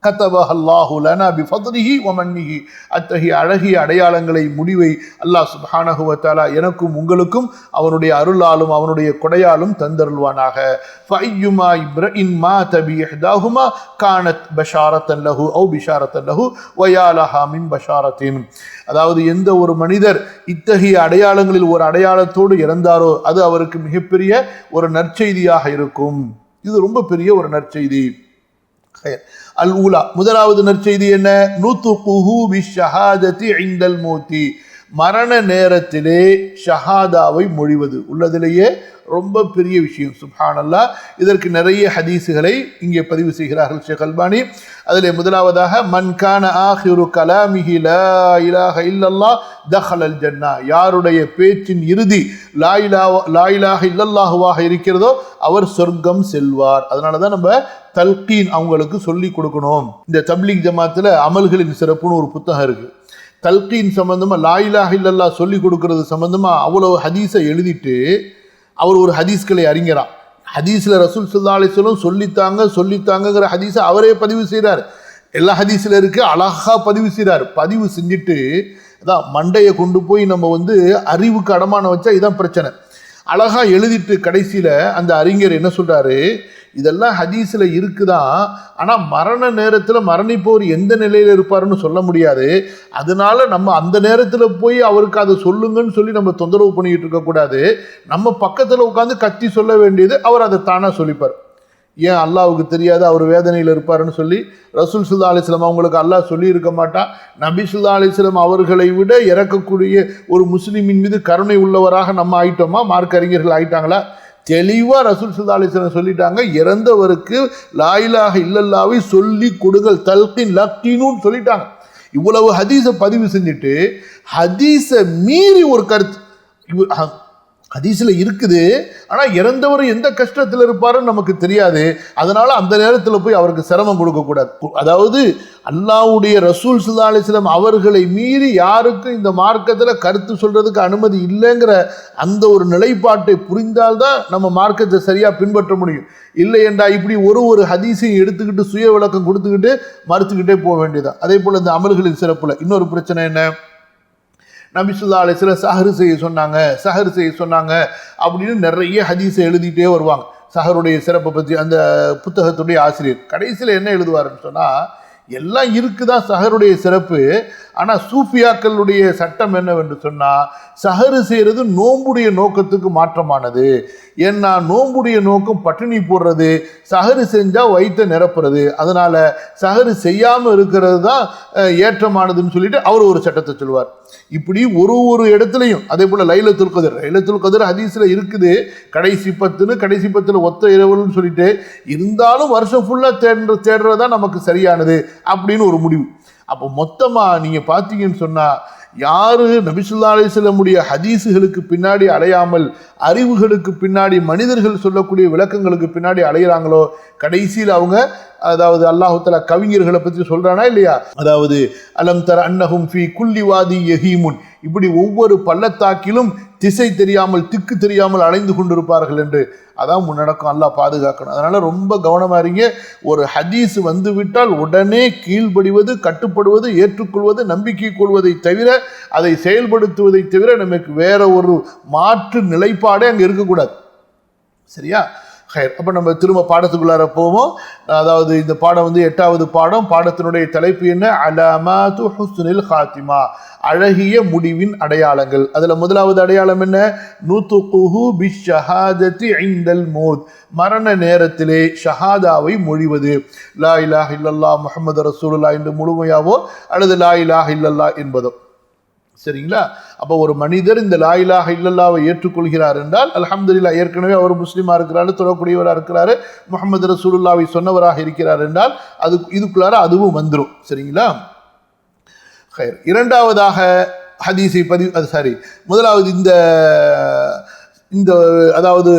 Speaker 1: கதபஹ அல்லாஹு லனா பிஃபத்லிஹி வ மன்னிஹி, அத்தகைய அழகிய அடையாளங்களை, முடிவை அல்லாஹ் சுப்ஹானஹு வ தஆலா எனக்கும் உங்களுக்கும் அவனுடைய அருளாலும் அவனுடைய கொடையாலும் தந்தருள்வானாக. ஃபஅய்யுமா இப்ரஇன் மாத பிஇஹ்தாஹுமா கானத் பஷாரத்தன் லஹு அவ் பிஷாரத்தன் லஹு வ யா லஹா மின் பஷாரத்தின். அதாவது எந்த ஒரு மனிதர் இத்தகைய அடையாளங்களில் ஒரு அடையாளத்தோடு இறந்தாரோ அது அவருக்கு மிகப்பெரிய ஒரு நற்செய்தியாக இருக்கும். இது ரொம்ப பெரிய ஒரு நற்செய்தி. அல் ஊலா, முதலாவது நற்செய்தி என்ன? நுதுகுஹு பிஷ்ஷஹாதத்தி இன்தல் மௌத்தி, மரண நேரத்திலே ஷஹாதாவை மொழிவது உள்ளதிலேயே ரொம்ப பெரிய விஷயம். சுப்ஹானல்லாஹ். இதற்கு நிறைய ஹதீஸுகளை இங்கே பதிவு செய்கிறார்கள் ஷேக் அல்பானி. அதிலே முதலாவதாக, மன் கான ஆஹிரு கலாமிஹி லா இலாஹ இல்லல்லாஹ் தஹலல் ஜன்னா, யாருடைய பேச்சின் இறுதி லா இலாஹ இல்லல்லாஹுவாக இருக்கிறதோ அவர் சொர்க்கம் செல்வார். அதனால தான் நம்ம தல்கீன் அவங்களுக்கு சொல்லி கொடுக்கணும். இந்த தப்லீக் ஜமாத்தில் அமல்களின் சிறப்புன்னு ஒரு புத்தகம் இருக்கு. தல்கீன் சம்பந்தமா, லா இலாஹ இல்லல்லாஹ் சொல்லி கொடுக்கறது சம்பந்தமா அவ்வளவு ஹதீஸை எழுதிட்டு அவர் ஒரு ஹதீஸ்களை அறிஞரா, ஹதீஸில் ரசூல் ஸல்லல்லாஹு அலைஹி வஸல்லம் சொல்லித்தாங்கிற ஹதீஸை அவரே பதிவு செய்கிறார். எல்லா ஹதீஸில் இருக்கு, அழகா பதிவு செய்கிறார். பதிவு செஞ்சுட்டு அதான் மண்டையை கொண்டு போய் நம்ம அறிவுக்கு அடமானம் வச்சா இதான் பிரச்சனை. அழகா எழுதிட்டு கடைசியில் அந்த அறிஞர் என்ன சொல்றாரு, இதெல்லாம் ஹதீஸில் இருக்குதான், ஆனால் மரண நேரத்தில் மரணிப்போர் எந்த நிலையில் இருப்பாருன்னு சொல்ல முடியாது. அதனால நம்ம அந்த நேரத்தில் போய் அவருக்கு அதை சொல்லுங்கன்னு சொல்லி நம்ம தொந்தரவு பண்ணிக்கிட்டு இருக்கக்கூடாது. நம்ம பக்கத்தில் உட்காந்து கத்தி சொல்ல வேண்டியது, அவர் அதை தானாக சொல்லிப்பார். ஏன் அல்லாஹ்வுக்கு தெரியாது அவர் வேதனையில் இருப்பாருன்னு சொல்லி? ரசூல் ஸல்லல்லாஹு அலைஹி வஸல்லம் அவங்களுக்கு அல்லாஹ் சொல்லி இருக்க மாட்டான். நபி ஸல்லல்லாஹு அலைஹி வஸல்லம் அவர்களை விட இறக்கக்கூடிய ஒரு முஸ்லிமின் மீது கருணை உள்ளவராக நம்ம ஆயிட்டோமா? மார்க்க அறிஞர்கள் ஆயிட்டாங்களா? தெளிவாக ரசூல் ஸல்லல்லாஹு அலைஹி வஸல்லம் சொல்லிட்டாங்க, இறந்தவருக்கு லா இலாஹ இல்லல்லாஹ்வை சொல்லி கொடுங்கள், தல்கீன் லக்கீனுன்னு சொல்லிட்டாங்க. இவ்வளவு ஹதீஸை பதிவு செஞ்சுட்டு ஹதீஸை மீறி ஒரு கருத்து ஹதீஸில் இருக்குது, ஆனால் இறந்தவர் எந்த கஷ்டத்தில் இருப்பாருன்னு நமக்கு தெரியாது. அதனால அந்த நேரத்தில் போய் அவருக்கு சிரமம் கொடுக்கக்கூடாது. அதாவது அல்லாஹ்வுடைய ரசூல் ஸல்லல்லாஹு அலைஹி வஸல்லம் அவர்களை மீறி யாருக்கும் இந்த மார்க்கத்தில் கருத்து சொல்றதுக்கு அனுமதி இல்லைங்கிற அந்த ஒரு நிலைப்பாட்டை புரிந்தால்தான் நம்ம மார்க்கத்தை சரியாக பின்பற்ற முடியும். இல்லை என்றா இப்படி ஒரு ஹதீஸையும் எடுத்துக்கிட்டு சுய விளக்கம் கொடுத்துக்கிட்டு மறுத்துக்கிட்டே போக வேண்டியதான். அதே போல் இந்த அமல்களின் சிறப்புல இன்னொரு பிரச்சனை என்ன? நபி ஸல்லல்லாஹு அலைஹி வஸல்லம் சஹர் செய்ய சொன்னாங்க அப்படின்னு நிறைய ஹதீஸை எழுதிட்டே வருவாங்க. சஹருடைய சிறப்பை பற்றி அந்த புத்தகத்துடைய ஆசிரியர் கடைசியில் என்ன எழுதுவாருன்னு சொன்னால், எல்லாம் இருக்குதான் சஹருடைய சிறப்பு. ஆனால் சூஃபியாக்களுடைய சட்டம் என்னவென்று சொன்னால், சஹரு செய்கிறது நோம்புடைய நோக்கத்துக்கு மாற்றமானது. ஏன்னா நோம்புடைய நோக்கம் பட்டினி போடுறது, சஹரு செஞ்சால் வயிற்றை நிரப்புறது. அதனால் சஹரு செய்யாமல் இருக்கிறது தான் ஏற்றமானதுன்னு சொல்லிட்டு அவர் ஒரு சட்டத்தை சொல்வார். இப்படி ஒரு இடத்துலையும் அதே போல் லைலத்துல் கதிர் ஹதீஸில் இருக்குது, கடைசி 10 கடைசி 10 ஒத்த இரவுன்னு சொல்லிட்டு, இருந்தாலும் வருஷம் ஃபுல்லாக தேடுறதா நமக்கு சரியானது அப்படின்னு ஒரு முடிவு. அப்போ மொத்தமாக நீங்கள் பார்த்தீங்கன்னு சொன்னால், யாரு நபி ஸல்லல்லாஹு அலைஹி வஸல்லமுடைய ஹதீஸுகளுக்கு பின்னாடி அலையாமல் அறிவுகளுக்கு பின்னாடி மனிதர்கள் சொல்லக்கூடிய விளக்கங்களுக்கு பின்னாடி அலைகிறாங்களோ, கடைசியில் அவங்க, அதாவது அல்லாஹ் தஆலா கவிஞர்களை பற்றி சொல்றானா இல்லையா, அதாவது அலம் தர அன்னஹும் ஃபீ குல்லி வாதி யஹீமுன், இப்படி ஒவ்வொரு பள்ளத்தாக்கிலும் திசை தெரியாமல் திக்கு தெரியாமல் அலைந்து கொண்டிருப்பார்கள் என்று. அதான் முன்னடக்கம். அல்லாஹ் பாதுகாக்கணும். அதனால ரொம்ப கவனமா இருங்க. ஒரு ஹதீஸ் வந்து விட்டால் உடனே கீழ்ப்படிவது, கட்டுப்படுவது, ஏற்றுக்கொள்வது, நம்பிக்கை கொள்வதை தவிர, அதை செயல்படுத்துவதை தவிர நமக்கு வேற ஒரு மாற்று நிலைப்பாடே அங்கே இருக்கக்கூடாது. சரியா? அப்போ நம்ம திரும்ப பாடத்துக்குள்ளார போவோம். அதாவது இந்த பாடம் வந்து 8வது பாடம். பாடத்தினுடைய தலைப்பு என்ன? அலாமாத்து ஹுஸ்னில் ஹாத்திமா, அழகிய முடிவின் அடையாளங்கள். அதில் முதலாவது அடையாளம் என்ன? நுதுகுஹு பிஷ்ஷஹாதத்தி இன்தல் மௌத், மரண நேரத்திலே ஷஹாதாவை மொழிவது. லா இலாஹ இல்லல்லாஹ் முஹம்மது ரசூலுல்லாஹ் என்று முழுமையாவோ அல்லது லா இலாஹ இல்லல்லாஹ் என்பதோ. சரிங்களா? அப்போ ஒரு மனிதர் இந்த லா இலாஹ இல்லல்லாஹ்வை ஏற்றுக்கொள்கிறார் என்றால், அல்ஹம்துலில்லாஹ், ஏற்கனவே அவர் முஸ்லீமா இருக்கிறாரு, தொழக்கூடியவராக இருக்கிறாரு, முஹம்மது ரசூலுல்லாஹ்வை சொன்னவராக இருக்கிறார் என்றால் அது இதுக்குள்ளார அதுவும் வந்துடும். சரிங்களா? இரண்டாவதாக ஹதீஸை முதலாவது இந்த அதாவது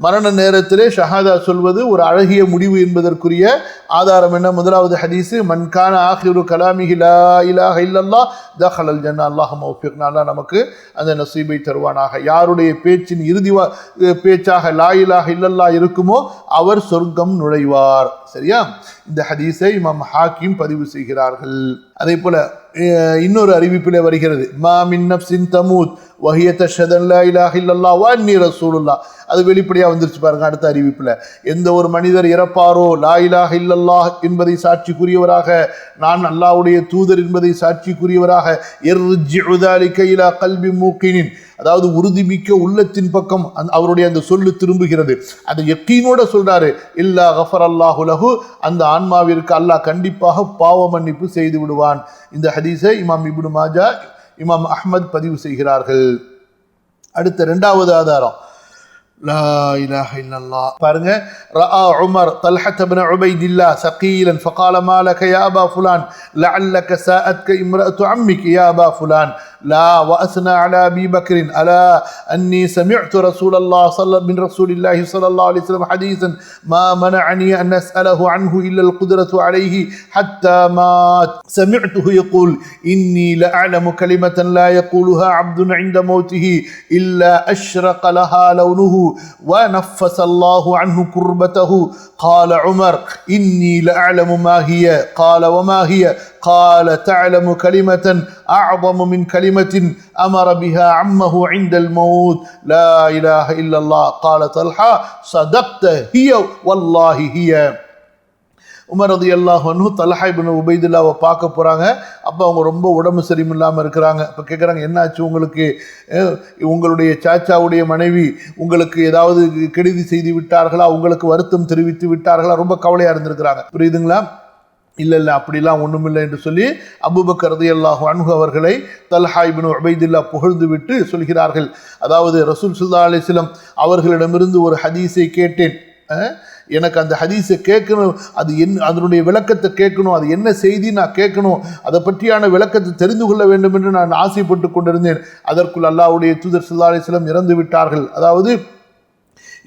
Speaker 1: மரண நேரத்திலே ஷஹாதா சொல்வது ஒரு அழகிய முடிவு என்பதற்குரிய ஆதாரம் என்ன? முதலாவது ஹதீஸு, மன்கான ஆஹிரு கலாமிஹி லா இலாஹ இல்லல்லாஹ் தஹலல் ஜன்னா, அல்லாஹும்ம வஃபிக்னா, அல்லாஹ் நமக்கு அந்த நசீபை தருவானாக. யாருடைய பேச்சின் இறுதி பேச்சாக லா இலாஹ இல்லல்லாஹ் இருக்குமோ அவர் சொர்க்கம் நுழைவார். சரியா? இந்த ஹதீஸை இமாம் ஹாக்கிம் பதிவு செய்கிறார்கள். அதே போல இன்னொரு அறிவிப்பிலே வருகிறது, மா மின் நஃப்ஸின் தமூத் வஹிய தஷ்ஹது அன் லா இலாஹ இல்லல்லாஹ் வ அன்னி ரசூலுல்லாஹ். அது வெளிப்படையாக வந்துருச்சு பாருங்க அடுத்த அறிவிப்பில். எந்த ஒரு மனிதர் இறப்பாரோ, லா இலாஹ இல்லல்லாஹ் என்பதை சாட்சிக்குரியவராக, நான் அல்லாஹ்வுடைய தூதர் என்பதை சாட்சிக்குரியவராக, இர்ஜிஉ ذلك இலா கல்பி மூகினின், அதாவது உறுதிமிக்க உள்ளத்தின் பக்கம் அவருடைய அந்த சொல்லு திரும்புகிறது. அது யக்கீனோட சொல்றாரு, இல்லா கஃபரல்லாஹு லஹு, அந்த ஆன்மாவிற்கு அல்லாஹ் கண்டிப்பாக பாவ மன்னிப்பு செய்து விடுவான். இந்த ஹதீஸை இமாம் இப்னு மாஜா, இமாம் அஹ்மத் பதிவு செய்கிறார்கள். அடுத்த 2வது ஆதாரம் லா இலாஹ இல்லல்லாஹ். பாருங்க, ரஆ உமர் தல்ஹத் இப்னு உபைதில்லா ஸகீலன் ஃபகால மா லக யா அபா ஃபுலான் லஅல்லக சாஅத்க இம்ரஅத்து அம்மிக யா அபா ஃபுலான் لا وأثنى على أبي بكر ألا أني سمعت رسول الله صلى الله عليه وسلم حديثا ما منعني أن أسأله عنه إلا القدرة عليه حتى مات. سمعته يقول إني لأعلم كلمة لا يقولها عبد عند موته إلا أشرق لها لونه ونفس الله عنه كربته. قال عمر إني لأعلم ما هي. قال وما هي؟ قال تعلم كلمة أعظم من كلمة أمر بها عمه عند الموت لا إله إلا الله. قال طلحة صدقت هي والله هي. உமர் ரலியல்லாஹு அன்ஹு தல்ஹா இப்னு உபைதுல்லாவை பார்க்க போகிறாங்க. அப்போ அவங்க ரொம்ப உடம்பு சரியில்லாமல் இருக்கிறாங்க. அப்போ கேட்குறாங்க, என்னாச்சு உங்களுக்கு? உங்களுடைய சாச்சாவுடைய மனைவி உங்களுக்கு ஏதாவது கெடுதி செய்து விட்டார்களா? உங்களுக்கு வருத்தம் தெரிவித்து விட்டார்களா? ரொம்ப கவலையாக இருந்திருக்கிறாங்க. புரியுதுங்களா? இல்லை அப்படிலாம் ஒன்றுமில்லை என்று சொல்லி அபூபக்கர் ரலியல்லாஹு அன்ஹு அவர்களை தல்ஹா இப்னு உபைதுல்லா புகழ்ந்து விட்டு சொல்கிறார்கள், அதாவது ரசூல் ஸல்லல்லாஹு அலைஹி வஸல்லம் அவர்களிடமிருந்து ஒரு ஹதீஸை கேட்டேன், எனக்கு அந்த ஹதீஸை கேட்கணும், அது அதனுடைய விளக்கத்தை கேட்கணும், அது என்ன செய்தி நான் கேட்கணும், அதை பற்றியான விளக்கத்தை தெரிந்து கொள்ள வேண்டும் என்று நான் ஆசைப்பட்டு கொண்டிருந்தேன். அதற்குள் அல்லாஹ்வுடைய தூதர் ஸல்லல்லாஹு அலைஹி வஸல்லம் இறந்து விட்டார்கள். அதாவது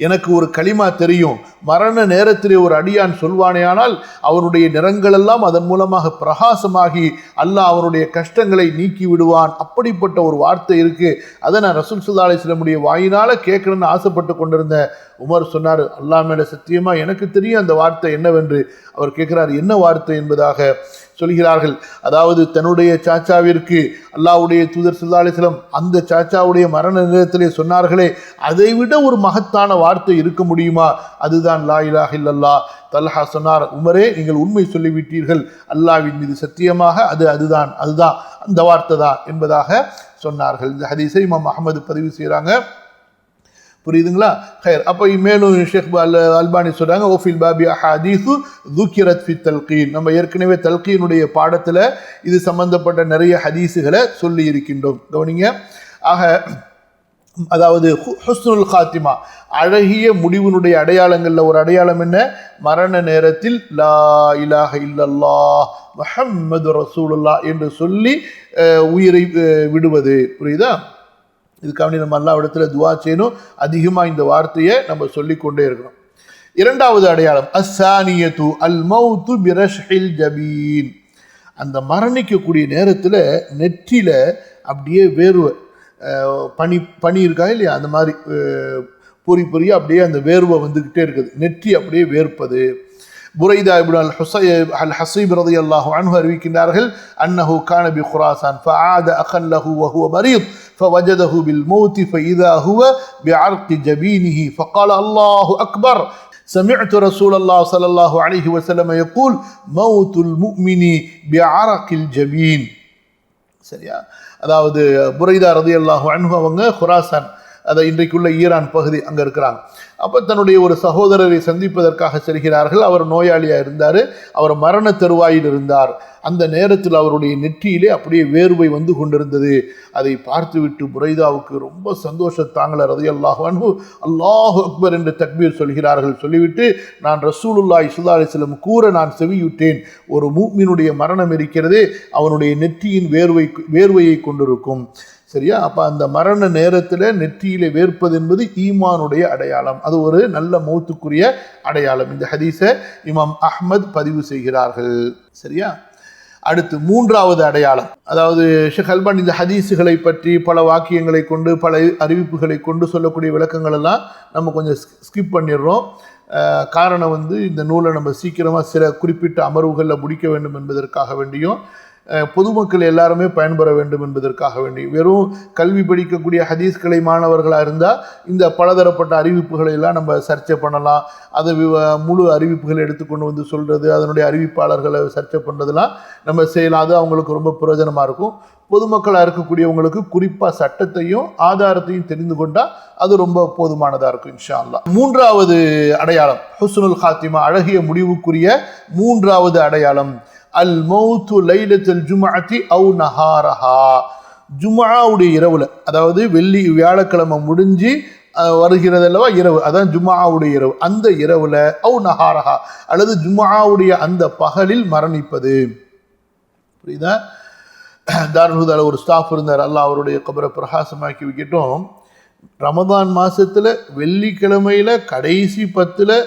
Speaker 1: எனக்கு ஒரு களிமா தெரியும், மரண நேரத்திலே ஒரு அடியான் சொல்வானேயானால் அவனுடைய நிறங்களெல்லாம் அதன் மூலமாக பிரகாசமாகி அல்லாஹ் அவனுடைய கஷ்டங்களை நீக்கி விடுவான். அப்படிப்பட்ட ஒரு வார்த்தை இருக்கு, அதை நான் ரசூல் ஸல்லல்லாஹு அலைஹி வஸல்லமுடைய வாயினால கேட்கணும்னு ஆசைப்பட்டு கொண்டிருந்தேன். உமர் சொன்னார், அல்லாஹ் மேல சத்தியமா எனக்கு தெரியும் அந்த வார்த்தை என்னவென்று. அவர் கேட்கிறார், என்ன வார்த்தை என்பதாக சொல்கிறார்கள். அதாவது தன்னுடைய சாச்சாவிற்கு அல்லாஹ்வுடைய தூதர் ஸல்லல்லாஹு அலைஹி வஸல்லம் அந்த சாச்சாவுடைய மரண நேரத்திலே சொன்னார்களே, அதைவிட ஒரு மகத்தான வார்த்தை இருக்க முடியுமா? அதுதான் லா இலாஹ இல்லல்லாஹ். தல்ஹா சொன்னார், உமரே நீங்கள் உண்மை சொல்லிவிட்டீர்கள், அல்லாஹ்வின் மீது சத்தியமாக அதுதான் அந்த வார்த்தை தான் என்பதாக சொன்னார்கள். இந்த ஹதீஸை இமாம் அஹ்மது பதிவு செய்கிறாங்க. புரியுதுங்களா? ஹைர். அப்போ மேலும் ஷேக் அல்பானி சொல்றாங்க, ஓஃபில் பாபி அஹாதீஸு ذُكِرَتْ فِي التَّلْقِينِ. நம்ம ஏற்கனவே தல்கீனுடைய பாடத்தில் இது சம்பந்தப்பட்ட நிறைய ஹதீஸுகளை சொல்லி இருக்கின்றோம். கவனிங்க. ஆக அதாவது ஹுஸ்னுல் காத்திமா, அழகிய முடிவினுடைய அடையாளங்களில் ஒரு அடையாளம் என்ன? மரண நேரத்தில் லா இலாஹ இல்லல்லாஹ் முஹம்மது ரசூலுல்லாஹ் என்று சொல்லி உயிரை விடுவது. புரியுதா? இதுக்காக நம்ம அல்லாஹ்விடத்துல துஆ செய்யணும். அதிகமாக இந்த வார்த்தையை நம்ம சொல்லிக்கொண்டே இருக்கணும். இரண்டாவது அடையாளம் அஸ்ஸானியத்து அல் மௌத்து பிரஷ்ஹில் ஜபீன். அந்த மரணிக்கக்கூடிய நேரத்தில் நெற்றில அப்படியே வேர்வை, பனி இருக்கா இல்லையா, அந்த மாதிரி பொறியா அப்படியே அந்த வேர்வை வந்துக்கிட்டே இருக்குது, நெற்றி அப்படியே வேர்ப்பது. புரைதா இப்னு அல் ஹஸீப் ரலியல்லாஹு அன்ஹு அறிவிக்கின்றார்கள், அன்னஹு கான பி குராசான் ஃபஆத அகன் லஹு வஹுவ மரீத் فوجده بالموت فإذا هو بعرق جبينه فقال الله أكبر سمعت رسول الله صلى الله عليه وسلم يقول موت المؤمن بعرق الجبين. சரியா? அதாவது புரைதா ரலியல்லாஹு அன்ஹு அவங்க குராசான், அதை இன்றைக்குள்ள ஈரான் பகுதி அங்கே இருக்கிறாங்க. அப்போ தன்னுடைய ஒரு சகோதரரை சந்திப்பதற்காக செல்கிறார்கள். அவர் நோயாளியாக இருந்தார், அவர் மரண தருவாயில் இருந்தார். அந்த நேரத்தில் அவருடைய நெற்றியிலே அப்படியே வேர்வை வந்து கொண்டிருந்தது. அதை பார்த்துவிட்டு புரைதாவுக்கு ரொம்ப சந்தோஷத்தாங்கள ரலியல்லாஹு அன்ஹு அல்லாஹு அக்பர் என்று தக்பீர் சொல்கிறார்கள். சொல்லிவிட்டு, நான் ரசூலுல்லாஹி ஸல்லல்லாஹு அலைஹி வஸல்லம் கூற நான் செவியுற்றேன், ஒரு மூமினுடைய மரணம் இருக்கிறதே அவனுடைய நெற்றியின் வேர்வையை கொண்டிருக்கும். சரியா? அப்போ அந்த மரண நேரத்தில் நெற்றியிலே வேர்ப்பது என்பது ஈமானுடைய அடையாளம். அது ஒரு நல்ல மௌத்துக்குரிய அடையாளம். இந்த ஹதீஸை இமாம் அஹ்மத் பதிவு செய்கிறார்கள். சரியா? அடுத்து மூன்றாவது அடையாளம், அதாவது ஷேக் அல்பானி இந்த ஹதீஸுகளை பற்றி பல வாக்கியங்களை கொண்டு பல அறிவிப்புகளை கொண்டு சொல்லக்கூடிய விளக்கங்கள் எல்லாம் நம்ம கொஞ்சம் ஸ்கிப் பண்ணிடுறோம். காரணம் இந்த நூலை நம்ம சீக்கிரமாக சில குறிப்பிட்ட அமர்வுகளில் முடிக்க வேண்டும் என்பதற்காக வேண்டியும், பொதுமக்கள் எல்லாருமே பயன்பெற வேண்டும் என்பதற்காக வேண்டி, வெறும் கல்வி படிக்கக்கூடிய ஹதீஸ்களை மாணவர்களாக இருந்தால் இந்த பலதரப்பட்ட அறிவிப்புகளை எல்லாம் நம்ம சர்ச்சை பண்ணலாம். அதை முழு அறிவிப்புகளை எடுத்துக்கொண்டு சொல்கிறது, அதனுடைய அறிவிப்பாளர்களை சர்ச்சை பண்ணுறதுலாம் நம்ம செய்யலாம். அது அவங்களுக்கு ரொம்ப பிரயோஜனமாக இருக்கும். பொதுமக்களாக இருக்கக்கூடியவங்களுக்கு குறிப்பாக சட்டத்தையும் ஆதாரத்தையும் தெரிந்து கொண்டால் அது ரொம்ப போதுமானதாக இருக்கும் இன்ஷா அல்லாஹ். மூன்றாவது அடையாளம் ஹுஸ்னுல் காத்திமா, அழகிய முடிவுக்குரிய மூன்றாவது அடையாளம் அல் மௌத்து லைலத்துல் ஜும்அத்தி அவு நஹாரஹா. ஜும்ஆவுடைய இரவுல, அதாவது வியாழக்கிழமை முடிஞ்சு வருகிறது அல்லவா இரவு, அதான் ஜும்ஆவுடைய இரவு, அந்த இரவுல அவு நஹாரஹா அல்லது ஜும்ஆவுடைய அந்த பகலில் மரணிப்பது. புரியுதா? தாருல் ஹுதால ஒரு ஸ்டாஃப் இருந்தார், அல்லாஹ் அவருடைய கபரை பிரகாசமாக்கி வைக்கட்டும். ரமதான் மாசத்துல வெள்ளிக்கிழமையில கடைசி 10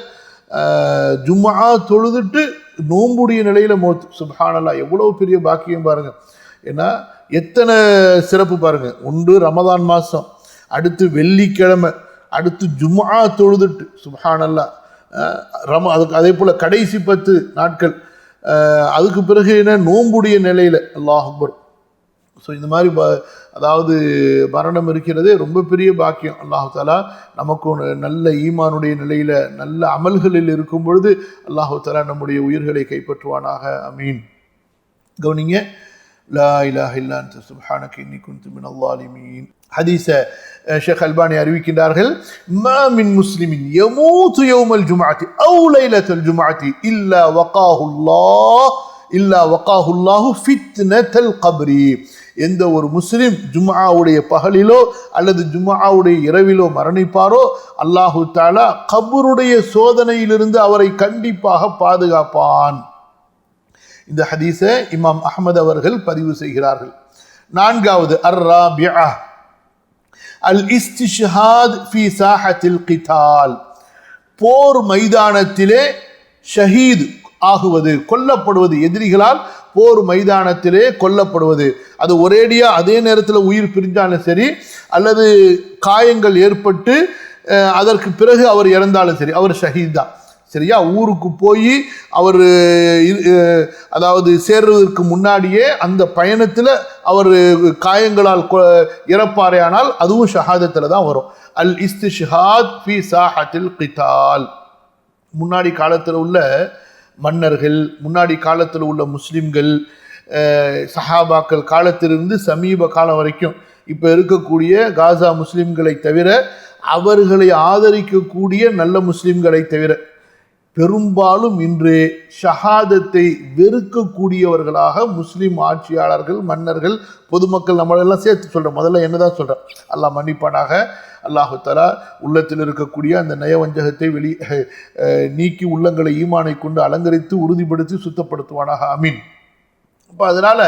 Speaker 1: ஜும்ஆ தொழுதுட்டு நோம்புடைய நிலையில மௌத். சுப்ஹானல்லாஹ், எவ்வளவு பெரிய பாக்கியம் பாருங்க. ஏன்னா எத்தனை சிறப்பு பாருங்க. ஒன்று ரமதான் மாசம், அடுத்து வெள்ளிக்கிழமை, அடுத்து ஜும்ஆ தொழுதுட்டு, சுப்ஹானல்லாஹ். அதுக்கு அதே போல கடைசி 10 நாட்கள், அதுக்கு பிறகு என்ன நோம்புடைய நிலையில. அல்லாஹ் அக்பர். ஸோ இந்த மாதிரி அதாவது மரணம் இருக்கிறதே ரொம்ப பெரிய பாக்கியம். அல்லாஹு தாலா நமக்கு நல்ல ஈமானுடைய நிலையில நல்ல அமல்களில் இருக்கும் பொழுது அல்லாஹு தாலா நம்முடைய உயிர்களை கைப்பற்றுவானாக. அமீன். கவனிங்க, லா இலாஹ இல்லா அன்த சுப்ஹானக இன்னி குன்து மினல் ஸாலிமீன். ஹதீஸை ஷேக் அல்பானி அறிவிக்கின்றார்கள், மா மின் முஸ்லிமின் யமூது யௌமல் ஜும்அத்தி அவ் லைலத்துல் ஜும்அத்தி இல்லா வகாஹுல்லாஹு ஃபித்னத்தல் கப்ரி. எந்த ஒரு முஸ்லிம் ஜும்ஆவுடைய பகலிலோ அல்லது ஜும்ஆவுடைய இரவிலோ மரணிப்பாரோ அல்லாஹு தஆலா கபருடைய சோதனையிலிருந்து அவரை கண்டிப்பாக பாதுகாப்பான். இந்த ஹதீஸை இமாம் அஹ்மத் அவர்கள் பதிவு செய்கிறார்கள். நான்காவது அர்-ராபிஆ அல் இஸ்திஷ்ஹாத் ஃபீ சாஹத்தில் கிதால். போர் மைதானத்திலே ஷஹீத் ஆகுவது, கொல்லப்படுவது, எதிரிகளால் போர் மைதானத்திலே கொல்லப்படுவது. அது ஒரேடியா அதே நேரத்தில் உயிர் பிரிஞ்சாலும் சரி, அல்லது காயங்கள் ஏற்பட்டு அதற்கு பிறகு அவர் இறந்தாலும் சரி, அவர் ஷஹீத் தான். சரியா? ஊருக்கு போய் அவர் அதாவது சேர்றதுக்கு முன்னாடியே அந்த பயணத்தில் அவர் காயங்களால் இறப்பாரையானால் அதுவும் ஷஹாதத்தில் தான் வரும். அல் இஸ்திஷ்ஹாத் ஃபி சாஹத்தில் கிதால். முன்னாடி காலத்தில் உள்ள மன்னர்கள், முன்னாடி காலத்தில் உள்ள முஸ்லிம்கள், சஹாபாக்கள் காலத்திலிருந்து சமீப காலம் வரைக்கும் இப்போ இருக்கக்கூடிய காசா முஸ்லிம்களை தவிர, அவர்களை ஆதரிக்கக்கூடிய நல்ல முஸ்லிம்களை தவிர, பெரும்பாலும் இன்று ஷஹாதத்தை வெறுக்கக்கூடியவர்களாக முஸ்லிம் ஆட்சியாளர்கள், மன்னர்கள், பொதுமக்கள், நம்மளெல்லாம் சேர்த்து சொல்கிறேன். முதல்ல என்னதான் சொல்கிறேன், அல்லாஹ் மன்னிப்பானாக. அல்லாஹு தஆலா உள்ளத்தில் இருக்கக்கூடிய அந்த நயவஞ்சகத்தை நீக்கி உள்ளங்களை ஈமானை கொண்டு அலங்கரித்து உறுதிப்படுத்தி சுத்தப்படுத்துவானாக. ஆமீன். அப்போ அதனால்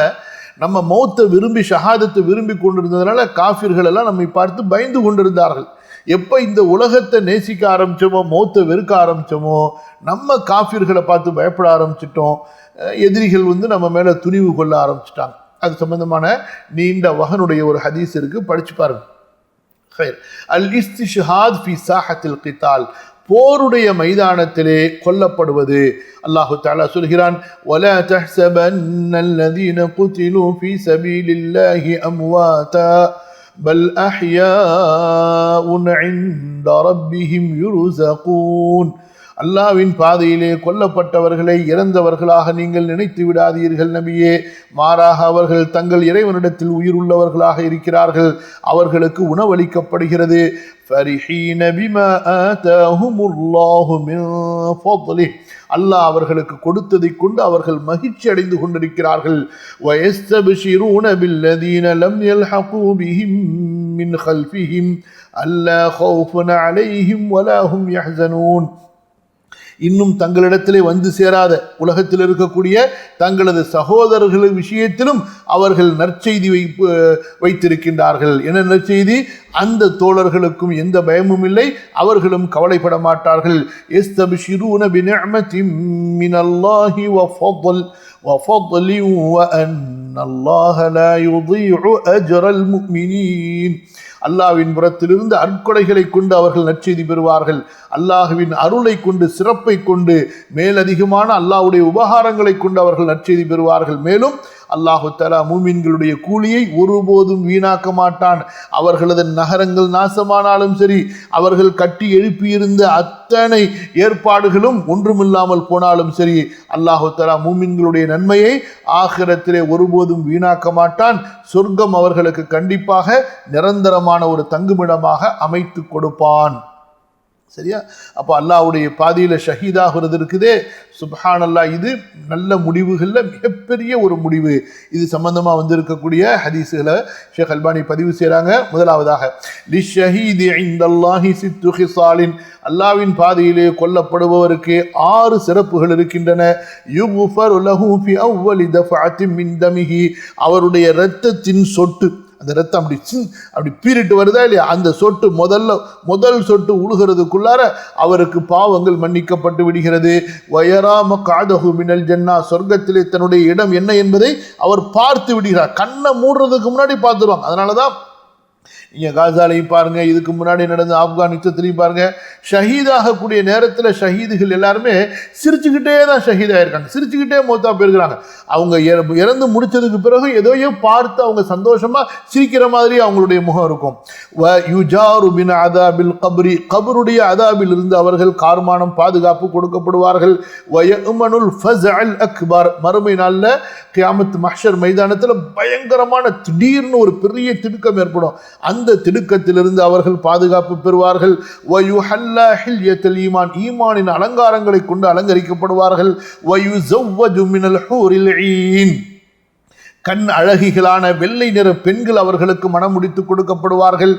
Speaker 1: நம்ம மௌத்தை விரும்பி, ஷஹாதத்தை விரும்பி கொண்டிருந்ததுனால காஃபிர்கள் எல்லாம் நம்மை பார்த்து பயந்து கொண்டிருந்தார்கள். எப்போ இந்த உலகத்தை நேசிக்க ஆரம்பித்தோமோ, மௌத்தை வெறுக்க ஆரம்பித்தோமோ, நம்ம காஃபிர்களை பார்த்து பயப்பட ஆரம்பிச்சிட்டோம். எதிரிகள் நம்ம மேலே துணிவு கொள்ள ஆரம்பிச்சிட்டாங்க. அது சம்பந்தமான நீண்ட வகனுடைய ஒரு ஹதீஸ் இருக்குது, படிச்சு பாருங்க. அல் இஸ்திஷ்ஹாத் ஃபி சாஹத்தில் கிதால், போருடைய மைதானத்திலே கொல்லப்படுவது. அல்லாஹு தஆலா சொல்கிறான், வலா தஹ்ஸபன்னல்லதீன குதிலூ ஃபீ ஸபீலில்லாஹி அம்வாதா பல் அஹ்யாஉன் இன்த ரப்பிஹிம் யுர்ஸகூன். அல்லாஹ்வின் பாதையிலே கொல்லப்பட்டவர்களை இறந்தவர்களாக நீங்கள் நினைத்து விடாதீர்கள் நபியே. மாறாக அவர்கள் தங்கள் இறைவனிடத்தில் உயிர் உள்ளவர்களாக இருக்கிறார்கள், அவர்களுக்கு உணவளிக்கப்படுகிறது. ஃபரிஹீன பிமா ஆதாஹுமுல்லாஹு மின் ஃபத்லிஹ், அல்லாஹ் அவர்களுக்கு கொடுத்ததை கொண்டு அவர்கள் மகிழ்ச்சி அடைந்து கொண்டிருக்கிறார்கள். வயஸ்தப்ஷிரூன பில்லதீன லம் யல்ஹகு பிஹிம் மின் கல்ஃபிஹிம் அல்லா கௌஃபுன் அலைஹிம் வலா ஹும் யஹ்ஸனூன். இன்னும் தங்களிடத்திலே வந்து சேராத உலகத்தில் இருக்கக்கூடிய தங்களது சகோதரர்கள் விஷயத்திலும் அவர்கள் நற்செய்தி வைத்திருக்கின்றார்கள். என்ன நற்செய்தி? அந்த தோழர்களுக்கும் எந்த பயமும் இல்லை, அவர்களும் கவலைப்பட மாட்டார்கள். யஸ்தப்ஷிரூன பிநிஅமத்தின் மினல்லாஹி வஃபضل வஅன்னல்லாஹ லா யுதீஉ அஜ்ரல் முஃமினீன். அல்லாஹ்வின் புறத்திலிருந்து அருட்கொடைகளை கொண்டு அவர்கள் நற்செய்தி பெறுவார்கள். அல்லாஹ்வின் அருளை கொண்டு, சிறப்பை கொண்டு, மேலதிகமான அல்லாஹ்வுடைய உபகாரங்களை கொண்டு அவர்கள் நற்செய்தி பெறுவார்கள். மேலும் அல்லாஹு தஆலா மூமின்களுடைய கூலியை ஒருபோதும் வீணாக்க மாட்டான். அவர்களது நகரங்கள் நாசமானாலும் சரி, அவர்கள் கட்டி எழுப்பியிருந்த அத்தனை ஏற்பாடுகளும் ஒன்றுமில்லாமல் போனாலும் சரி, அல்லாஹு தஆலா மூமின்களுடைய நன்மையை ஆகிரத்திலே ஒருபோதும் வீணாக்க மாட்டான். சொர்க்கம் அவர்களுக்கு கண்டிப்பாக நிரந்தரமான ஒரு தங்குமிடமாக அமைத்து கொடுப்பான். சரியா? அப்போ அல்லாஹ்வுடைய பாதையில் ஷஹீதாகிறது இருக்குதே, சுப்ஹானல்லாஹ், இது நல்ல முடிவுகளில் மிகப்பெரிய ஒரு முடிவு. இது சம்பந்தமாக வந்திருக்கக்கூடிய ஹதீஸுகளை ஷேக் அல்பானி பதிவு செய்கிறாங்க. முதலாவதாக, லிஷஹீதி இன்தல்லாஹி சித்து ஹிசாலின், அல்லாஹ்வின் பாதையிலே கொல்லப்படுபவருக்கு 6 சிறப்புகள் இருக்கின்றன. யுக்ஃபரு லஹு ஃபி அவ்வலி தஃஅத்தின் மின் தமிஹி, அவருடைய இரத்தத்தின் சொட்டு, அந்த ரத்தம் அப்படி பீறிட்டு வருதா இல்லையா, அந்த சொட்டு முதல் சொட்டு உழுகிறதுக்குள்ளார அவருக்கு பாவங்கள் மன்னிக்கப்பட்டு விடுகிறது. வயரா மக்அதஹு மினல் ஜன்னா, சொர்க்கத்திலே தன்னுடைய இடம் என்ன என்பதை அவர் பார்த்து விடுகிறார். கண்ணை மூடுறதுக்கு முன்னாடி பார்த்துருவாங்க. அதனாலதான் நீங்கள் காசாலையும் பாருங்க, இதுக்கு முன்னாடி நடந்த ஆப்கான் யுத்தத்திலையும் பாருங்க, ஷஹீதாகக்கூடிய நேரத்தில் ஷஹீதுகள் எல்லாருமே சிரிச்சுக்கிட்டே தான் ஷஹீதாயிருக்காங்க, சிரிச்சுக்கிட்டே மௌத்தா போயிருக்கிறாங்க. அவங்க இறந்து முடிச்சதுக்கு பிறகு எதையோ பார்த்து அவங்க சந்தோஷமா சிரிக்கிற மாதிரி அவங்களுடைய முகம் இருக்கும். கபருடைய அதாபில் இருந்து அவர்கள் கார்மானம் பாதுகாப்பு கொடுக்கப்படுவார்கள். மறுமை நாளில் கியாமத் மஹ்ஷர் மைதானத்தில் பயங்கரமான திடீர்னு ஒரு பெரிய திடுக்கம் ஏற்படும். அந்த திடுக்கத்திலிருந்து அவர்கள் பாதுகாப்பு பெறுவார்கள். ஈமானின் அலங்காரங்களை கொண்டு அலங்கரிக்கப்படுவார்கள். கண் அழகிகளான வெள்ளை நிற பெண்கள் அவர்களுக்கு மனம் முடித்து கொடுக்கப்படுவார்கள்.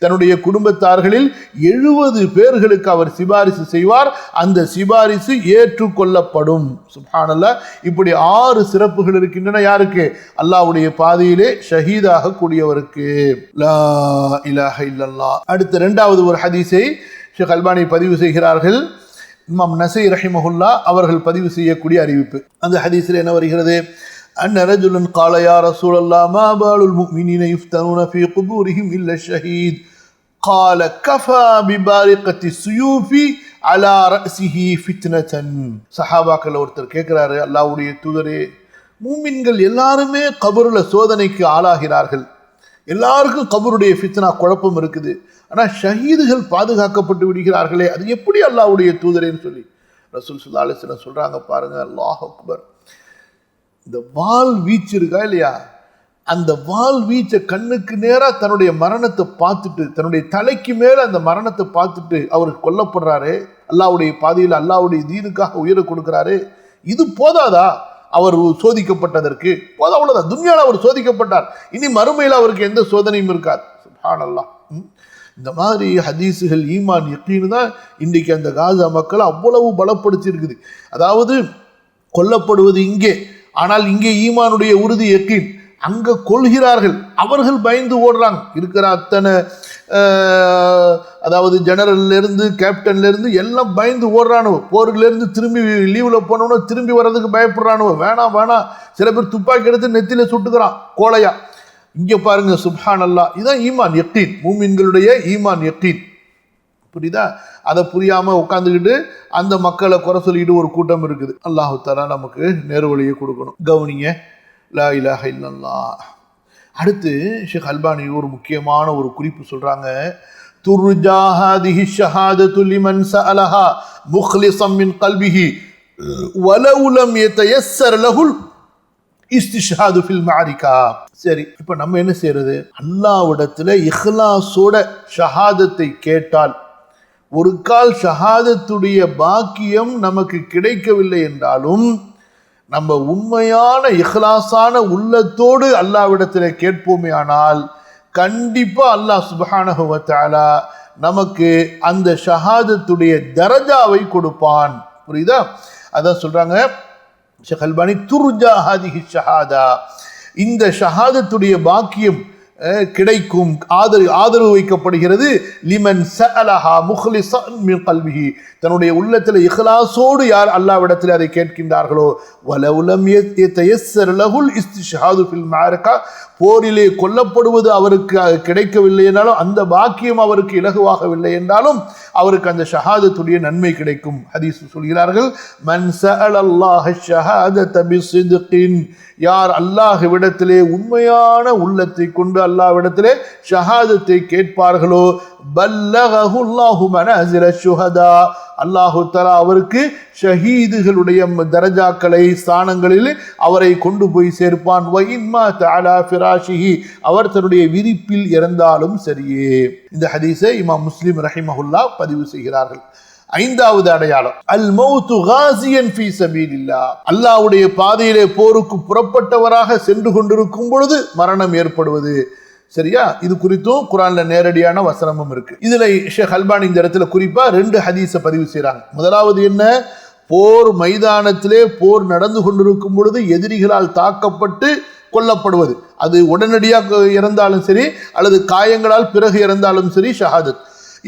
Speaker 1: தன்னுடைய குடும்பத்தார்களில் 70 பேர்களுக்கு அவர் சிபாரிசு செய்வார். அந்த சிபாரிசு ஏற்றுக்கொள்ளப்படும். சுப்ஹானல்லாஹ். இப்படி 6 சிறப்புகள் இருக்கின்றன. யாருக்கு? அல்லாஹ்வுடைய பாதையிலே ஷஹீதாக கூடியவருக்கு. லா இலாஹ இல்லல்லாஹ். அடுத்த 2வது ஒரு ஹதீஸை ஷேக் அல்பானி பதிவு செய்கிறார்கள். இமாம் நஸீ ரஹிமஹுல்லா அவர்கள் பதிவு செய்யக்கூடிய அறிவிப்பு. அந்த ஹதீஸில் என்ன வருகிறது? அன்ன ரஜுலன் கால யா ரசூலல்லாஹ் மா பாலுல் முஃமினீன யுஃப்தனூன ஃபீ குபூரிஹிம் இல்லா ஷஹீத். قال كفى ببارقة السيوف على رأسه فتنة. சஹாபாக்கள் ஒருத்தர் கேட்கிறாரு, அல்லாஹ்வுடைய தூதரே, மூமின்கள் எல்லாருமே கபருல சோதனைக்கு ஆளாகிறார்கள், எல்லாருக்கும் கபருடைய ஃபித்னா குழப்பம் இருக்குது, ஆனா ஷஹீதுகள் பாதுகாக்கப்பட்டு விடுகிறார்களே, அது எப்படி அல்லாஹ்வுடைய தூதரேன்னு சொல்லி ரசூல் ஸல்லல்லாஹு அலைஹி வஸல்லம் சொல்றாங்க. பாருங்க, அல்லாஹ் அக்பர். இந்த வாள் வீச்சு இருக்கா இல்லையா, அந்த வாள் வீச்ச கண்ணுக்கு நேரா தன்னுடைய மரணத்தை பார்த்துட்டு, தன்னுடைய தலைக்கு மேல அந்த மரணத்தை பார்த்துட்டு அவர் கொல்லப்படுறாரு, அல்லாஹ்வுடைய பாதையில் அல்லாஹ்வுடைய தீனுக்காக உயிரை கொடுக்கிறாரு. இது போதாதா அவர் சோதிக்கப்பட்டதற்கு? போதா, அவ்வளவுதான். துன்யால அவர் சோதிக்கப்பட்டார், இனி மறுமையில் அவருக்கு எந்த சோதனையும் இருக்காது. சுப்ஹானல்லாஹ். இந்த மாதிரி ஹதீஸுகள், ஈமான், யக்கீன் தான் இன்றைக்கு அந்த காசா மக்களை அவ்வளவு பலப்படுத்தி இருக்குது. அதாவது கொல்லப்படுவது இங்கே, ஆனால் இங்கே ஈமானுடைய உறுதி யக்கீன், அங்க கொள்கிறார்கள், அவர்கள் பயந்து ஓடுறாங்க. இருக்கிற அத்தனை அதாவது ஜெனரல்ல இருந்து கேப்டன்ல இருந்து எல்லாம் பயந்து ஓடுறானுவோ. போர்ல இருந்து திரும்பி லீவ்ல போனோம்னா திரும்பி வர்றதுக்கு பயப்படுறானுவோ. வேணாம் வேணாம், சில பேர் துப்பாக்கி எடுத்து நெத்தில சுட்டுக்கிறான் கோலையா. இங்க பாருங்க, சுப்ஹானல்லாஹ். இதுதான் ஈமான் யக்கீன், மூமின்களுடைய ஈமான் யக்கீன். புரியுதா? அதை புரியாம உட்காந்துக்கிட்டு அந்த மக்களை குறை சொல்லிக்கிட்டு ஒரு கூட்டம் இருக்குது. அல்லாஹ் தஆலா நமக்கு நேர்வழியை கொடுக்கணும். கவனிங்க, லா இலாஹ இல்லல்லாஹ். அடுத்து ஷேக் அல்பானி ஒரு முக்கியமான ஒரு குறிப்பு சொல்றாங்க. துர்ஜா ஹாதிஹி ஷஹாதத்து லிமன் சஅலஹா முக்லிஸம் மின் கல்பிஹி வலவ் லம் யதயஸ்ஸர் லஹுல் இஸ்திஷ்ஹாது ஃபில் மஅரிகா. சரி, இப்போ நம்ம என்ன செய்யறது? அல்லாஹ்விடத்துல இஹ்லாஸோட ஷஹாதத்தை கேட்டால், ஒரு கால் ஷஹாதத்துடைய பாக்கியம் நமக்கு கிடைக்கவில்லை என்றாலும், நம்ம உண்மையான இஹ்லாஸான உள்ளத்தோடு அல்லாஹ்விடத்தில் கேட்போமே ஆனால், கண்டிப்பா அல்லாஹ் சுப்ஹானஹு வ தஆலா நமக்கு அந்த ஷஹாதத்துடைய தரஜாவை கொடுப்பான். புரியுதா? அதான் சொல்றாங்க ஷேக் அல்பானி, துர்ஜா ஹாதிஹி ஷஹாதா, இந்த ஷஹாதத்துடைய பாக்கியம் கிடைக்கும், ஆதரவு வைக்கப்படுகிறது. லிமன் சஅலஹா முக்லிஸன் மின் கல்பிஹி, தன்னுடைய உள்ளத்தில் இஹ்லாஸோடு யார் அல்லாஹ்விடத்தில் அதை கேட்கின்றார்களோ, வலவ் லம் யதயஸ்ஸர் லஹுல் இஸ்திஷ்ஹாது ஃபில் மஅரிகா, போரிலே கொல்லப்படுவது அவருக்கு கிடைக்கவில்லை என்றாலும், அந்த பாக்கியம் அவருக்கு இலகுவாகவில்லை என்றாலும் அவருக்கு அந்த ஷஹாதத்துடைய நன்மை கிடைக்கும். ஹதீஸ் சொல்கிறார்கள், மன் சஅலல்லாஹ ஷஹாதத பிஸ்ஸித்கின், யார் அல்லாஹ்விடத்திலே உண்மையான உள்ளத்தை கொண்டு அல்லாஹ்விடத்திலே ஷஹாதத்தை கேட்பார்களோ, பல்லகஹு அல்லாஹு மனாசில ஷுஹதா, அல்லாஹு தஆலா அவருக்கு ஷஹீதுகளுடைய தரஜாக்களை, ஸ்தானங்களில் அவரை கொண்டு போய் சேர்ப்பான். வ இன்மா தஅலா ஃபிராஷிஹி, அவர் தன்னுடைய விரிப்பில் இறந்தாலும் சரியே. இந்த ஹதீஸை இமாம் முஸ்லிம் ரஹிமஹுல்லாஹ் பதிவு செய்கிறார்கள். ஐந்தாவது அடையாளம், அல் மௌத்து காசியன் ஃபீ சபீலில்லாஹ், அல்லாஹ்வுடைய பாதையிலே போருக்கு புறப்பட்டவராக சென்று கொண்டிருக்கும் பொழுது மரணம் ஏற்படுவது. சரியா? இது குறித்தும் குர்ஆன்ல நேரடியான வசனமும் இருக்கு. இதுல ஷேக் அல்பானி இந்த இடத்துல குறிப்பா 2 ஹதீஸை பதிவு செய்றாங்க. முதலாவது என்ன? போர் மைதானத்திலே போர் நடந்து கொண்டிருக்கும் பொழுது எதிரிகளால் தாக்கப்பட்டு கொல்லப்படுவது, அது உடனடியாக இறந்தாலும் சரி அல்லது காயங்களால் பிறகு இறந்தாலும் சரி ஷஹாதத்.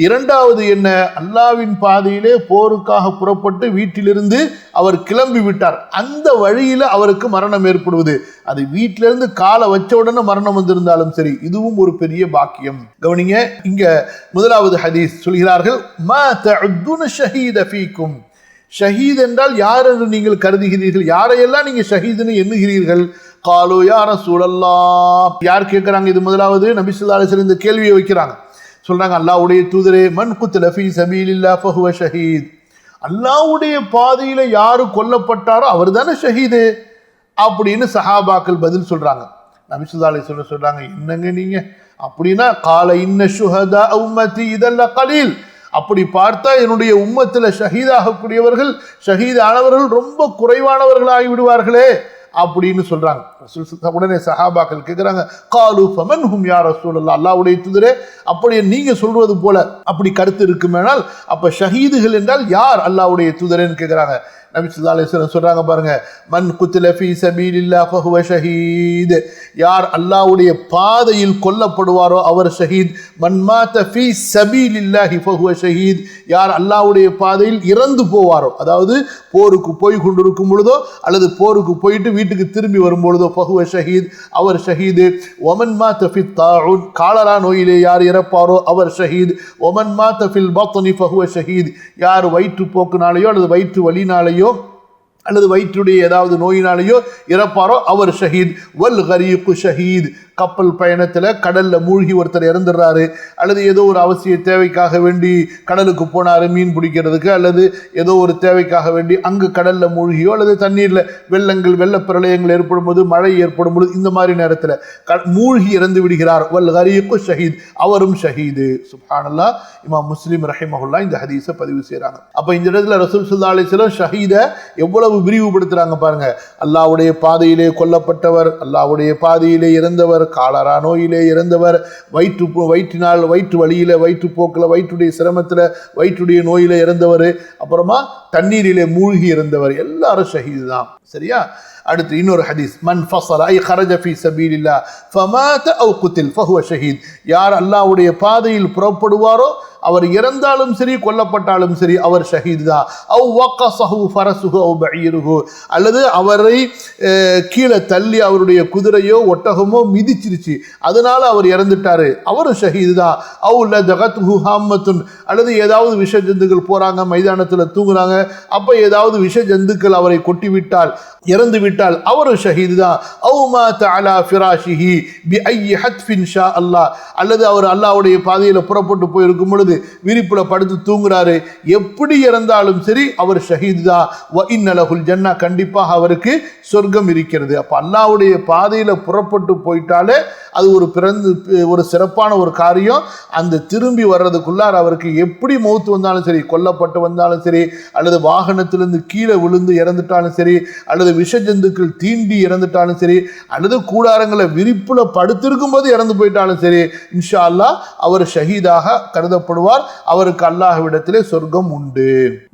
Speaker 1: இரண்டாவது என்ன? அல்லாஹ்வின் பாதையிலே போருக்காக புறப்பட்டு வீட்டிலிருந்து அவர் கிளம்பி விட்டார், அந்த வழியில அவருக்கு மரணம் ஏற்படுவது, அது வீட்டிலிருந்து காலை வச்ச உடனே மரணம் வந்திருந்தாலும் சரி, இதுவும் ஒரு பெரிய பாக்கியம். கவனிங்க, இங்க முதலாவது ஹதீஸ் சொல்கிறார்கள், மா தஅதுன ஷஹீத ஃபீக்கும், ஷஹீத் என்றால் யார் என்று நீங்கள் கருதுகிறீர்கள், யாரையெல்லாம் நீங்க ஷஹீதுன்னு எண்ணுகிறீர்கள்? காலு யா ரசூலல்லாஹ், யார் கேட்கிறாங்க? இது முதலாவது நபி ஸல்லல்லாஹு அலைஹி வஸல்லம் இந்த கேள்வியை வைக்கிறாங்க. சொல்றாங்க, அல்லாஹ்வுடைய தூதரே, மன் குத்தில ஃபீ சபீலில்லாஹ் ஃபஹுவ ஷஹீத், அல்லாஹ்வுடைய பாதையில யாரு கொல்லப்பட்டாரோ அவர் தானே ஷஹீது அப்படின்னு சஹாபாக்கள் பதில் சொல்றாங்க. நபி ஸல்லல்லாஹு அலைஹி வஸல்லம் சொல்றாங்க, என்னங்க நீங்க அப்படின்னா, கால இன்ன ஷுஹதா உம்மதி இதல்ல கலீல், அப்படி பார்த்தா என்னுடைய உம்மத்துல ஷஹீதாகக்கூடியவர்கள், ஷஹீதானவர்கள் ரொம்ப குறைவானவர்களாகி விடுவார்களே அப்படின்னு சொல்றாங்க. உடனே சஹாபாக்கள் கேட்கிறாங்க, காலு ஃபமன்ஹும் யா ரசூலல்லாஹ், அல்லாஹ்வுடைய தூதரே, அப்படி நீங்க சொல்றது போல அப்படி கருத்து இருக்குமேனால் அப்ப ஷஹீதுகள் என்றால் யார் அல்லாஹ்வுடைய தூதரேன்னு கேட்கிறாங்க. நபி ஸல்லல்லாஹு அலைஹி வஸல்லம் சொல்றாங்க பாருங்க, மன் குத்தில ஃபீ சபீலில்லாஹ் ஃபஹுவ ஷஹீத், யார் அல்லாஹ்வுடைய பாதையில் கொல்லப்படுவாரோ அவர் ஷஹீத். மன் மாத ஃபீ சபீலில்லாஹி ஃபஹுவ ஷஹீத், யார் அல்லாஹ்வுடைய பாதையில் இறந்து போவாரோ, அதாவது போருக்கு போய் கொண்டிருக்கும் பொழுதோ அல்லது போருக்கு போயிட்டு வீட்டுக்கு திரும்பி வரும் பொழுதோ ஃபஹுவ ஷஹீத், அவர் ஷஹீது. ஒமன் மாத ஃபி தாஉன், காலரா நோயிலே யார் இறப்பாரோ அவர் ஷஹீத். ஒமன் மாத ஃபில் பத்னி ஃபஹுவ ஷஹீத், யார் வயிற்று போக்குனாலேயோ அல்லது வயிற்று வலினாலேயோ அல்லது வயிற்றுடைய ஏதாவது நோயினாலேயோ இறப்பாரோ அவர் ஷஹீத். வல் கரீக்கு ஷஹீத், கப்பல் பயணத்தில் கடல்ல மூழ்கி ஒருத்தர் இறந்துடுறாரு, அல்லது ஏதோ ஒரு அவசிய தேவைக்காக வேண்டி கடலுக்கு போனாரு மீன் பிடிக்கிறதுக்கு, அல்லது ஏதோ ஒரு தேவைக்காக வேண்டி அங்கு கடல்ல மூழ்கியோ அல்லது தண்ணீர்ல வெள்ளங்கள் வெள்ள பிரளயங்கள் ஏற்படும் போது மழை ஏற்படும் பொழுது இந்த மாதிரி நேரத்தில் மூழ்கி இறந்து விடுகிறார். வல் கரீக்கு ஷஹீத், அவரும் ஷஹீது. சுப்ஹானல்லாஹ். இமாம் முஸ்லிம் ரஹிமஹுல்லாஹ் இந்த ஹதீஸை பதிவு செய்கிறாங்க. அப்ப இந்த இடத்துல ரசூல் ஸல்லல்லாஹு அலைஹி வஸல்லம் ஷஹீத எவ்வளவு விரிவுபடுத்துறாங்க பாருங்க. அல்லாஹ்வுடைய பாதையிலே கொல்லப்பட்டவர், அல்லாஹ்வுடைய பாதையிலே இறந்தவர், காலரா நோயிலே இறந்தவர், வயிற்றினால் வயிற்று வலியில வயிற்றுப்போக்கில் வயிற்றுடைய சிரமத்தில் வயிற்றுடைய நோயில இறந்தவர், அப்புறமா தண்ணீரிலே மூழ்கி இறந்தவர், எல்லாரும் ஷஹீது தான். சரியா? அடுத்து இன்னொரு ஹதீஸ், மன் ஃபஸல ஐ خرج في سبيل الله فمات او قتل فهو شهيد, யார் அல்லாஹ்வுடைய பாதையில் புறப்படுவாரோ அவர் இறந்தாலும் சரி கொல்லப்பட்டாலும் சரி அவர் ஷஹீத் தான். அவ் வக்கஸஹு ஃபரஸுஹு அவ் பஈருஹு, அல்லது அவரை கீழே தள்ளி அவருடைய குதிரையோ ஒட்டகமோ மிதிச்சிருச்சு அதனால அவர் இறந்துட்டாரு, அவரும் ஷஹீத் தான். அவ் லதகத்ஹு ஹாம்மத்துன், அல்லது ஏதாவது விஷ ஜந்துக்கள் போறாங்க மைதானத்தில் தூங்குறாங்க, அப்ப ஏதாவது விஷ ஜந்துக்கள் அவரை கொட்டி விட்டால் இறந்து விட்டால் அவரும் ஷஹீத் தான். அவ் மாத அலா ஃபிராஷிஹி பி ஐயி ஹத்ஃபின் ஷா அல்லாஹ், அல்லது அவர் அல்லாஹ்வுடைய பாதையில் புறப்பட்டு போயிருக்கும் பொழுது விரிப்புல படுத்து தூங்குறாரு, எப்படி இறந்தாலும் சரி அவர் ஷஹீத் தான். வ இன்னலஹுல் ஜன்னா, கண்டிப்பாக அவருக்கு சொர்க்கம் இருக்கிறது. அப்ப அல்லாஹ்வுடைய பாதையில புறப்பட்டு போயிட்டாலே அது ஒரு சிறப்பான ஒரு காரியம். அந்த திரும்பி வர்றதுக்குள்ளார் அவருக்கு எப்படி மௌத்து வந்தாலும் சரி, கொல்லப்பட்டு வந்தாலும் சரி, அல்லது வாகனத்திலிருந்து கீழே விழுந்து இறந்துட்டாலும் சரி, அல்லது விஷ ஜந்துக்கள் தீண்டி இறந்துட்டாலும் சரி, அல்லது கூடாரங்களை விரிப்புல படுத்திருக்கும் போது இறந்து போயிட்டாலும் சரி, இன்ஷா அல்லாஹ் அவர் ஷஹீதாக கருதப்படுவார். அவருக்கு அல்லாஹ்விடத்திலே சொர்க்கம் உண்டு.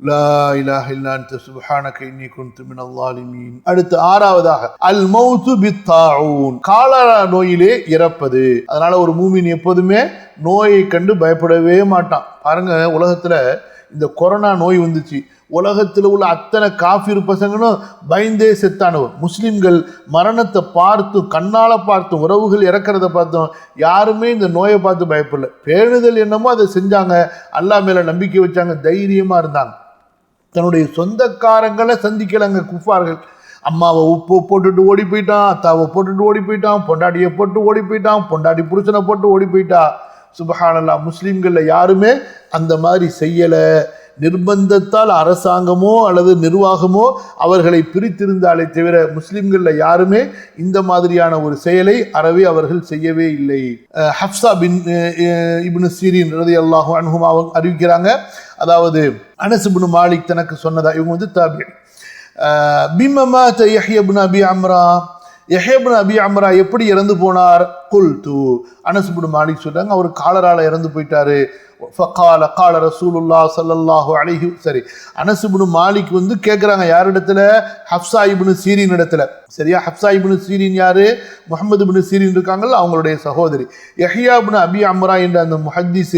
Speaker 1: லா இலாஹ இல்லா அன்த சுப்ஹானக இன்னி குன்து மினல் ஸாலிமீன். அடுத்து ஆறாவதாக அல் மௌத்து பித்தாஊன், காலரா நோயிலே இறப்பது. அதனால ஒரு மூமின் எப்போதுமே நோயை கண்டு பயப்படவே மாட்டான். பாருங்க, உலகத்துல இந்த கொரோனா நோய் வந்துச்சு, உலகத்தில் உள்ள அத்தனை காஃபிர் பசங்களும் பயந்தே செத்தானவர். முஸ்லிம்கள் மரணத்தை பார்த்தும் கண்ணால பார்த்தும் உறவுகள் இறக்கிறத பார்த்தோம், யாருமே இந்த நோயை பார்த்து பயப்படல. பேணுதல் என்னமோ அதை செஞ்சாங்க, அல்லாஹ் மேல நம்பிக்கை வச்சாங்க, தைரியமா இருந்தாங்க. தன்னுடைய சொந்தக்காரங்களை சந்திக்கலங்க குஃபார்கள். அம்மாவை உப்பு போட்டுட்டு ஓடி போயிட்டான், அத்தாவை போட்டுட்டு ஓடி போயிட்டான், பொண்டாட்டியை போட்டு ஓடி போயிட்டான், பொண்டாட்டி புருஷனை போட்டு ஓடி போயிட்டா. சுப்ஹானல்லாஹ். முஸ்லிம்கள்ல யாருமே அந்த மாதிரி செய்யல. நிர்பந்தத்தால் அரசாங்கமோ அல்லது நிர்வாகமோ அவர்களை பிரித்திருந்தாலே தவிர முஸ்லிம்கள்ல யாருமே இந்த மாதிரியான ஒரு செயலை அறவே அவர்கள் செய்யவே இல்லை. ஹப்ஸா பின் இப்னு சீரின் ரலியல்லாஹு அன்ஹுமா அவங்க அறிவிக்கிறாங்க, அதாவது அனஸ் இப்னு மாலிக் தனக்கு சொன்னதா, இவங்க வந்து தாபிஈ, பிம்ம மாத யஹ்யா இப்னு அபி அம்ரா, யஹ்யா இப்னு அபி அம்ரா எப்படி இறந்து போனார்? குல்து, அனஸ் இப்னு மாலிக் சொல்றாங்க, அவர் காலரால இறந்து போயிட்டாரு. ஃபகால கால ரசூலுல்லாஹ் ஸல்லல்லாஹு அலைஹி, சரி, அனஸ் இப்னு மாலிக் வந்து கேட்குறாங்க யாரிடத்துல? ஹப்ஸா இப்னு சீரின் இடத்துல. சரியா? ஹப்ஸா இப்னு சீரின் யாரு? முஹம்மது இப்னு சீரின் இருக்காங்கல்ல, அவங்களுடைய சகோதரி. யஹ்யா இப்னு அபி அம்ரா என்ற அந்த முஹத்திஸ்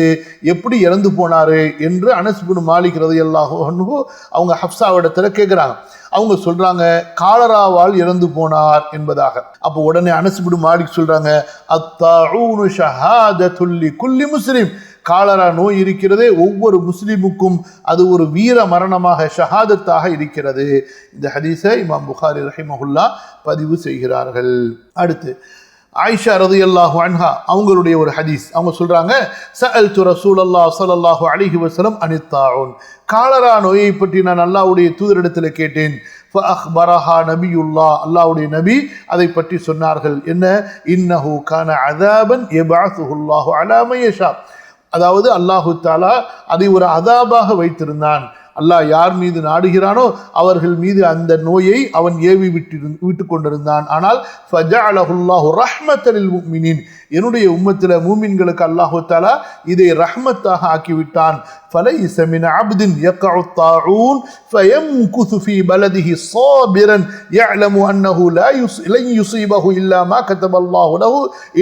Speaker 1: எப்படி இறந்து போனாரு என்று அனஸ் இப்னு மாலிக் ரலியல்லாஹு அன்ஹு அவங்க ஹப்ஸா இடத்துல கேட்குறாங்க. அவங்க சொல்றாங்க காலராவால் இறந்து போனார் என்பதாக. அப்போ உடனே அனஸ் இப்னு மாலிக் சொல்றாங்க, அத்தாஊனு ஷஹாதத்துல் லிகுல்லி முஸ்லிம், காலரா நோய் இருக்கிறதே ஒவ்வொரு முஸ்லிமுக்கும் அது ஒரு வீர மரணமாக ஷஹாதத்தாக இருக்கிறது. இந்த ஹதீஸை இமாம் புகாரி ரஹிமஹுல்லா பதிவு செய்கிறார்கள். அடுத்து ஆயிஷா ரலியல்லாஹு அன்ஹா அவங்களுடைய ஒரு ஹதீஸ், அவங்க சொல்றாங்க, சஅல்து ரசூலல்லாஹ் ஸல்லல்லாஹு அலைஹி வஸல்லம் அனித் தாஊன், காலரா நோயை பற்றி நான் அல்லாஹ்வுடைய தூதரிடத்தில் கேட்டேன். ஃபஅக்பரஹா நபியுல்லாஹ், அல்லாஹ்வுடைய நபி அதை பற்றி சொன்னார்கள். என்ன? இன்னஹு கான அஸாபன் யபஅஸுஹுல்லாஹு அலா மன் யஷா, அதாவது அல்லாஹு தஆலா அதை ஒரு அதாபாக வைத்திருந்தான். அல்லாஹ் யார் மீது நாடுகிறானோ அவர்கள் மீது அந்த நோயை அவன் ஏவி விட்டு கொண்டிருந்தான். ஆனால் ஃபஜஅலஹுல்லாஹு ரஹ்மத்தல் லில் முஃமினீன், என்னுடைய உம்மத்தில மூமின்களுக்கு அல்லாஹ் தஆலா இதை ரஹ்மத்தாக ஆக்கிவிட்டான். فليس من عبد يقع الطاعون فيمكث في بلده صابرا يعلم انه لن يصيبه الا ما كتب الله له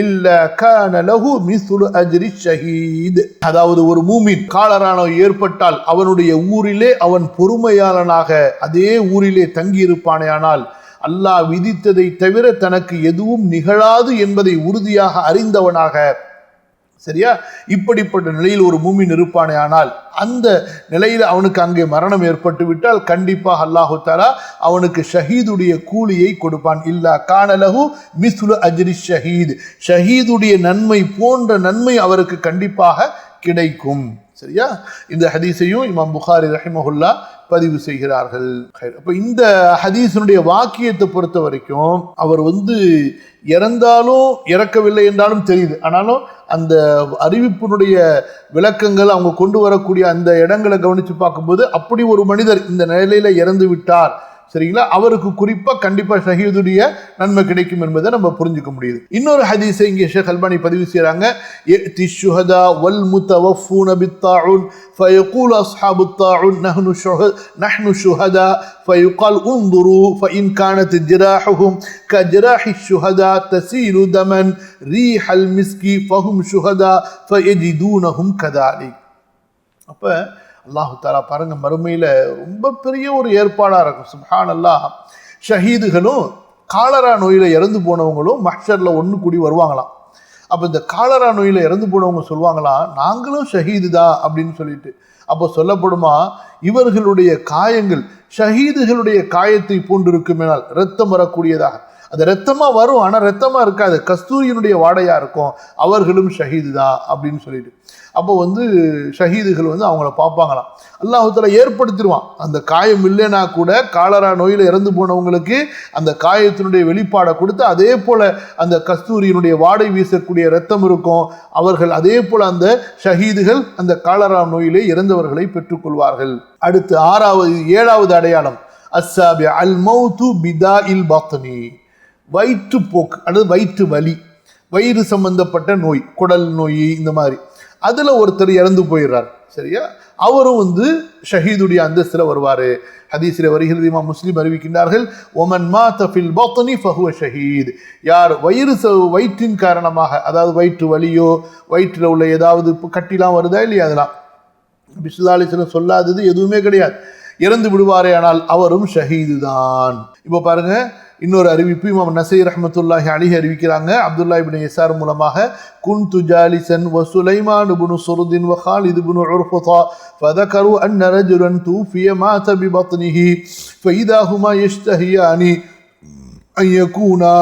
Speaker 1: الا كان له مثل اجر الشهيد. அதாவது ஒரு மூமின் காலரா நோய் ஏற்பட்டால் அவனுடைய ஊரிலே அவன் பொறுமையாளனாக அதே ஊரிலே தங்கி இருப்பானேயானால் அல்லாஹ் விதித்ததை தவிர தனக்கு எதுவும் நிகழாது என்பதை உறுதியாக அறிந்தவனாக, சரியா, இப்படிப்பட்ட நிலையில் ஒரு மூமின் இருப்பானே ஆனால் அந்த நிலையில் அவனுக்கு அங்கே மரணம் ஏற்பட்டு விட்டால் கண்டிப்பாக அல்லாஹு தஆலா அவனுக்கு ஷஹீதுடைய கூலியை கொடுப்பான். இல்லா கானலஹு மிஸ்லு அஜ்ரி ஷஹீத், ஷஹீதுடைய நன்மை போன்ற நன்மை அவருக்கு கண்டிப்பாக கிடைக்கும். சரியா, இந்த ஹதீஸையும் இமாம் புகாரி ரஹிமஹுல்லா பதிவு செய்கிறார்கள். அப்ப இந்த ஹதீஸினுடைய வாக்கியத்தை பொறுத்த வரைக்கும் அவர் இறந்தாலும் இறக்கவில்லை என்றாலும் தெரியுது. ஆனாலும் அந்த அறிவிப்பினுடைய விளக்கங்கள் அவங்க கொண்டு வரக்கூடிய அந்த இடங்களை கவனித்து பார்க்கும்போது அப்படி ஒரு மனிதர் இந்த நிலையில இறந்து விட்டார், சரிங்களா, அவருக்கு குறிப்பா கண்டிப்பா ஷஹீதுடைய நன்மை கிடைக்கும் என்பதை நம்ம புரிஞ்சுக்க முடியுது. இன்னொரு ஹதீஸை இங்கே ஷேக் அல்பானி பதிவு செய்யறாங்க. யஅதி ஷுஹதா வல் முத்தவஃபூன பித்தாஉன் ஃபயகூல் அஸ்ஹாபு الطاعون نحن شهداء فيقال انظروا فإن كانت جراحهم كجراح الشهداء تسيل دما ريح المسك فهم شهداء فيجدونهم كذلك. அப்ப அல்லாஹு தஆலா பாருங்க, மறுமையில ரொம்ப பெரிய ஒரு ஏற்பாடா இருக்கும். சுப்ஹானல்லாஹ், ஷஹீதுகளும் காலரா நோயில இறந்து போனவங்களும் மஹ்ஷர்ல ஒன்று கூடி வருவாங்களாம். அப்போ இந்த காலரா நோயில இறந்து போனவங்க சொல்லுவாங்களாம், நாங்களும் ஷஹீது தான் அப்படின்னு சொல்லிட்டு. அப்போ சொல்லப்படுமா, இவர்களுடைய காயங்கள் ஷஹீதுகளுடைய காயத்தை போன்றிருக்குமேனால் ரத்தம் வரக்கூடியதாக, அது ரத்தமா வரும், ஆனா ரத்தமா இருக்காது, கஸ்தூரியினுடைய வாடையா இருக்கும், அவர்களும் ஷஹீது தான் அப்படின்னு சொல்லிட்டு. அப்போ ஷஹீதுகள் அவங்கள பார்ப்பாங்களாம். அல்லாஹ் தஆலா ஏற்படுத்திடுவான். அந்த காயம் இல்லைன்னா கூட காலரா நோயில இறந்து போனவங்களுக்கு அந்த காயத்தினுடைய வெளிப்பாடை கொடுத்து அதே போல அந்த கஸ்தூரியினுடைய வாடை வீசக்கூடிய ரத்தம் இருக்கும். அவர்கள் அதே போல அந்த ஷஹீதுகள் அந்த காலரா நோயிலே இறந்தவர்களை பெற்றுக்கொள்வார்கள். அடுத்து ஏழாவது அடையாளம் அஸ்ஸாபி அல் மௌத்து பிதாஇல் பத்னி, வயிற்றுப்போக்கு அல்லது வயிற்று வலி, வயிறு சம்பந்தப்பட்ட நோய், குடல் நோய், இந்த மாதிரி அதுல ஒருத்தர் இறந்து போயிடுறார், சரியா, அவரும் ஷஹீதுடைய அந்தஸ்துல வருவாரு. ஹதீஸில் வருகிறது, இமாம் முஸ்லிம் அறிவிக்கின்றார்கள், ஒமன் மாத ஃபில் பத்னி ஃபஹுவ ஷஹீத், யார் வயிற்றின் காரணமாக, அதாவது வயிற்று வலியோ வயிற்றில் உள்ள ஏதாவது கட்டிலாம் வருதா இல்லையா, அதெல்லாம் நபி ஸல்லல்லாஹு அலைஹி வஸல்லம் சொல்லாதது எதுவுமே கிடையாது, இறந்து விடுவாரே ஆனால் அவரும் ஷஹீது தான். இப்போ பாருங்க, இன்னொரு அறிவிப்பு இமாம் நஸை ரஹ்மத்துல்லாஹி அலைஹி அறிவிக்கிறாங்க. அப்துல்லா இப்னு யஸார் மூலமாக, குன்து ஜாலிசன் வ சுலைமான் இப்னு சுர்தின் வ காலித் இப்னு உர்ஃபதா ஃபذكروا ان رجلا توفي مات ببطنه فاذا هما يشتهيان ان يكونا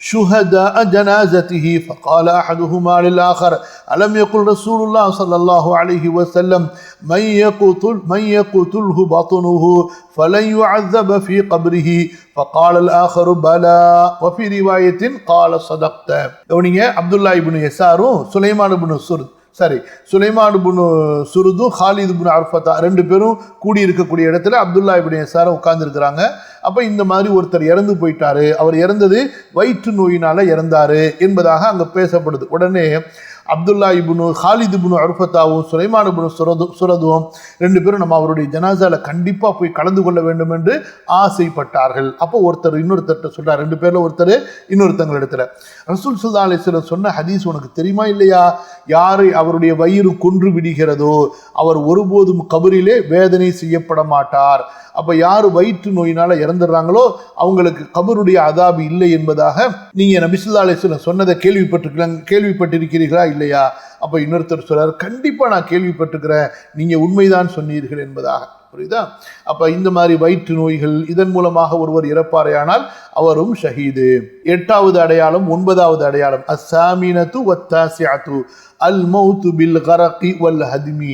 Speaker 1: شهداء جنازته فقال احدهما للاخر الم يقل رسول الله صلى الله عليه وسلم من يقتله بطنه فلن يعذب في قبره فقال الاخر بلى وفي روايه قال صدقت. அப்துல்லா இப்னு யஸாரும் சுலைமான் இப்னு சுருதும் காலித் இப்னு உர்ஃபதா ரெண்டு பேரும் கூடி இருக்கக்கூடிய இடத்துல அப்துல்லா இப்னு யஸார் உட்கார்ந்து இருக்கிறாங்க. அப்ப இந்த மாதிரி ஒருத்தர் இறந்து போயிட்டாரு, அவர் இறந்தது வயிற்று நோயினால இறந்தாரு என்பதாக அங்க பேசப்படுது. உடனே அப்துல்லா இப்னு காலித் இப்னு உர்ஃபதாவும் சுலைமான் இப்னு சுரதும் ரெண்டு பேரும் நம்ம அவருடைய ஜனாசால கண்டிப்பா போய் கலந்து கொள்ள வேண்டும் என்று ஆசைப்பட்டார்கள். அப்போ ஒருத்தர் இன்னொருத்தர்கிட்ட சொல்றார், ரெண்டு பேர்ல ஒருத்தர் இன்னொருத்தங்க இடத்துல, ரசூல் ஸல்லல்லாஹு அலைஹி வஸல்லம் சொன்ன ஹதீஸ் உனக்கு தெரியுமா இல்லையா, யாரை அவருடைய வயிறு கொன்று விடுகிறதோ அவர் ஒருபோதும் கபரிலே வேதனை செய்யப்பட மாட்டார். அப்ப யாரு வயிற்று நோயினால இறந்துடுறாங்களோ அவங்களுக்கு கபருடைய அதாபு இல்லை என்பதாக நீங்க நபி ஸல்லல்லாஹு அலைஹி வஸல்லம் சொன்னதை கேள்விப்பட்டிருக்கிறீர்களா இல்லையா? அப்ப இன்னொருத்தர் சொல்றார், கண்டிப்பா நான் கேள்விப்பட்டிருக்கிறேன், நீங்க உண்மைதான் சொன்னீர்கள் என்பதாக. புரியுதா? அப்ப இந்த மாதிரி வயிற்று நோய்கள் இதன் மூலமாக ஒருவர் இறப்பாரையானால் அவரும் ஷஹீது. எட்டாவது அடையாளம், ஒன்பதாவது அடையாளம் அஸ்ஸாமினத்து வத்தாசிஅத்து அல் மௌத்து பில் கரகி வல் ஹத்மி,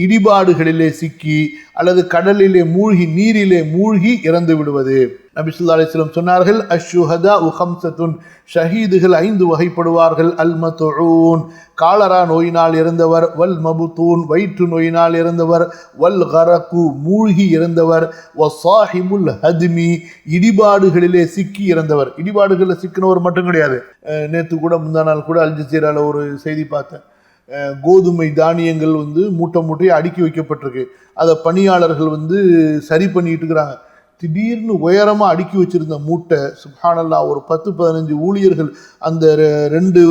Speaker 1: இடிபாடுகளிலே சிக்கி அல்லது கடலிலே மூழ்கி நீரிலே மூழ்கி இறந்து விடுவது. நபி ஸல்லல்லாஹு அலைஹி வஸல்லம் சொன்னார்கள், அஷ்ஷுஹதா உ ஹம்ஸத்துன், ஷஹீதுகள் 5 வகைப்படுவார்கள். அல் மத்ஊன் காலரா நோயினால் இறந்தவர், வல் மபுத்தூன் வயிற்று நோயினால் இறந்தவர், வல் கரகு மூழ்கி இறந்தவர், வசாஹிபுல் ஹத்மி இடிபாடுகளிலே சிக்கி இறந்தவர். இடிபாடுகளில் சிக்கினவர் மட்டும் கிடையாது. நேற்று கூட முந்தா நாள் கூட அல் ஜசீரால ஒரு செய்தி பார்த்தேன். கோதுமை தானியங்கள் மூட்டை மூட்டையை அடுக்கி வைக்கப்பட்டிருக்கு. அதை பணியாளர்கள் சரி பண்ணிட்டு இருக்கிறாங்க. திடீர்னு உயரமாக அடுக்கி வச்சிருந்த மூட்டை சுப்ஹானல்லாஹ் ஒரு 10-15 ஊழியர்கள் அந்த 2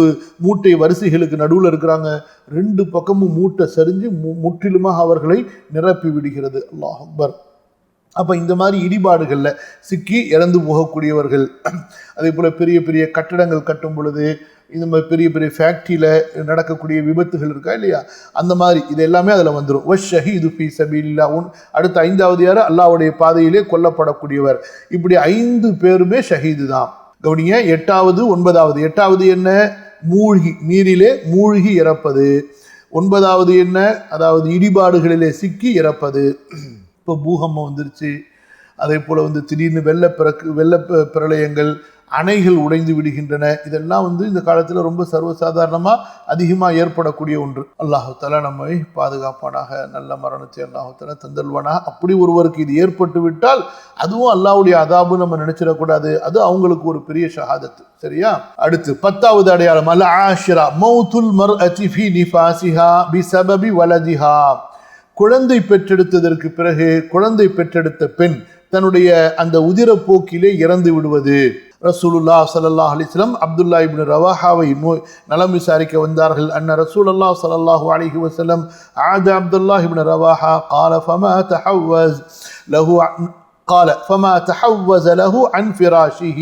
Speaker 1: மூட்டை வரிசைகளுக்கு நடுவில் இருக்கிறாங்க. 2 பக்கமும் மூட்டை சரிஞ்சு முற்றிலுமாக அவர்களை நிரப்பி விடுகிறது. அல்லாஹ் அக்பர். அப்போ இந்த மாதிரி இடிபாடுகளில் சிக்கி இறந்து போகக்கூடியவர்கள். அதே போல் பெரிய பெரிய கட்டடங்கள் கட்டும் பொழுது இந்த மாதிரி பெரிய பெரிய ஃபேக்ட்ரியில் நடக்கக்கூடிய விபத்துகள் இருக்கா இல்லையா, அந்த மாதிரி இது எல்லாமே அதில் வந்துடும். வஷ்ஷஹீது ஃபீ சபீலில்லாஹ். அடுத்த 5வது யார்? அல்லாஹ்வுடைய பாதையிலே கொல்லப்படக்கூடியவர். இப்படி 5 பேருமே ஷஹீது தான். கவனிங்க, 8வது 9வது. 8வது என்ன? மூழ்கி, நீரிலே மூழ்கி இறப்பது. 9வது என்ன? அதாவது இடிபாடுகளிலே சிக்கி இறப்பது. இப்போ பூகம்பம் வந்துருச்சு, அதே போல் திடீர்னு வெள்ள பிரளயங்கள், அணைகள் உடைந்து விடுகின்றன. இதெல்லாம் இந்த காலத்தில் ரொம்ப சர்வசாதாரணமாக அதிகமாக ஏற்படக்கூடிய ஒன்று. அல்லாஹு தஆலா நம்மை பாதுகாப்பானாக, நல்ல மரணத்தை அல்லாஹு தஆலா தந்தல்வானாக. அப்படி ஒருவருக்கு இது ஏற்பட்டு விட்டால் அதுவும் அல்லாஹ்வுடைய அதாபு நம்ம நினைச்சிடக்கூடாது. அது அவங்களுக்கு ஒரு பெரிய ஷஹாதத்து. சரியா? அடுத்து 10வது அடையாளம் அல் ஆஷிரா மௌத்துல் மர்அதி ஃபீ நிஃபாஸிஹா பிஸபபி வலதிஹா. குழந்தை பெற்றெடுத்ததற்கு பிறகு குழந்தை பெற்றெடுத்த பெண் தன்னுடைய அந்த உதிரப்போக்கிலே இறந்து விடுவது. ரசூலுல்லாஹ் ஸல்லல்லாஹு அலைஹி வஸல்லம் அப்துல்லா இப்னு ரவாஹாவை நலம் விசாரிக்க வந்தார்கள். அன்ன ரசூலுல்லாஹ் ஸல்லல்லாஹு அலைஹி வஸல்லம் ஆத அப்துல்லாஹ் இப்னு ரவாஹா قال فما تحوز له عن فراشه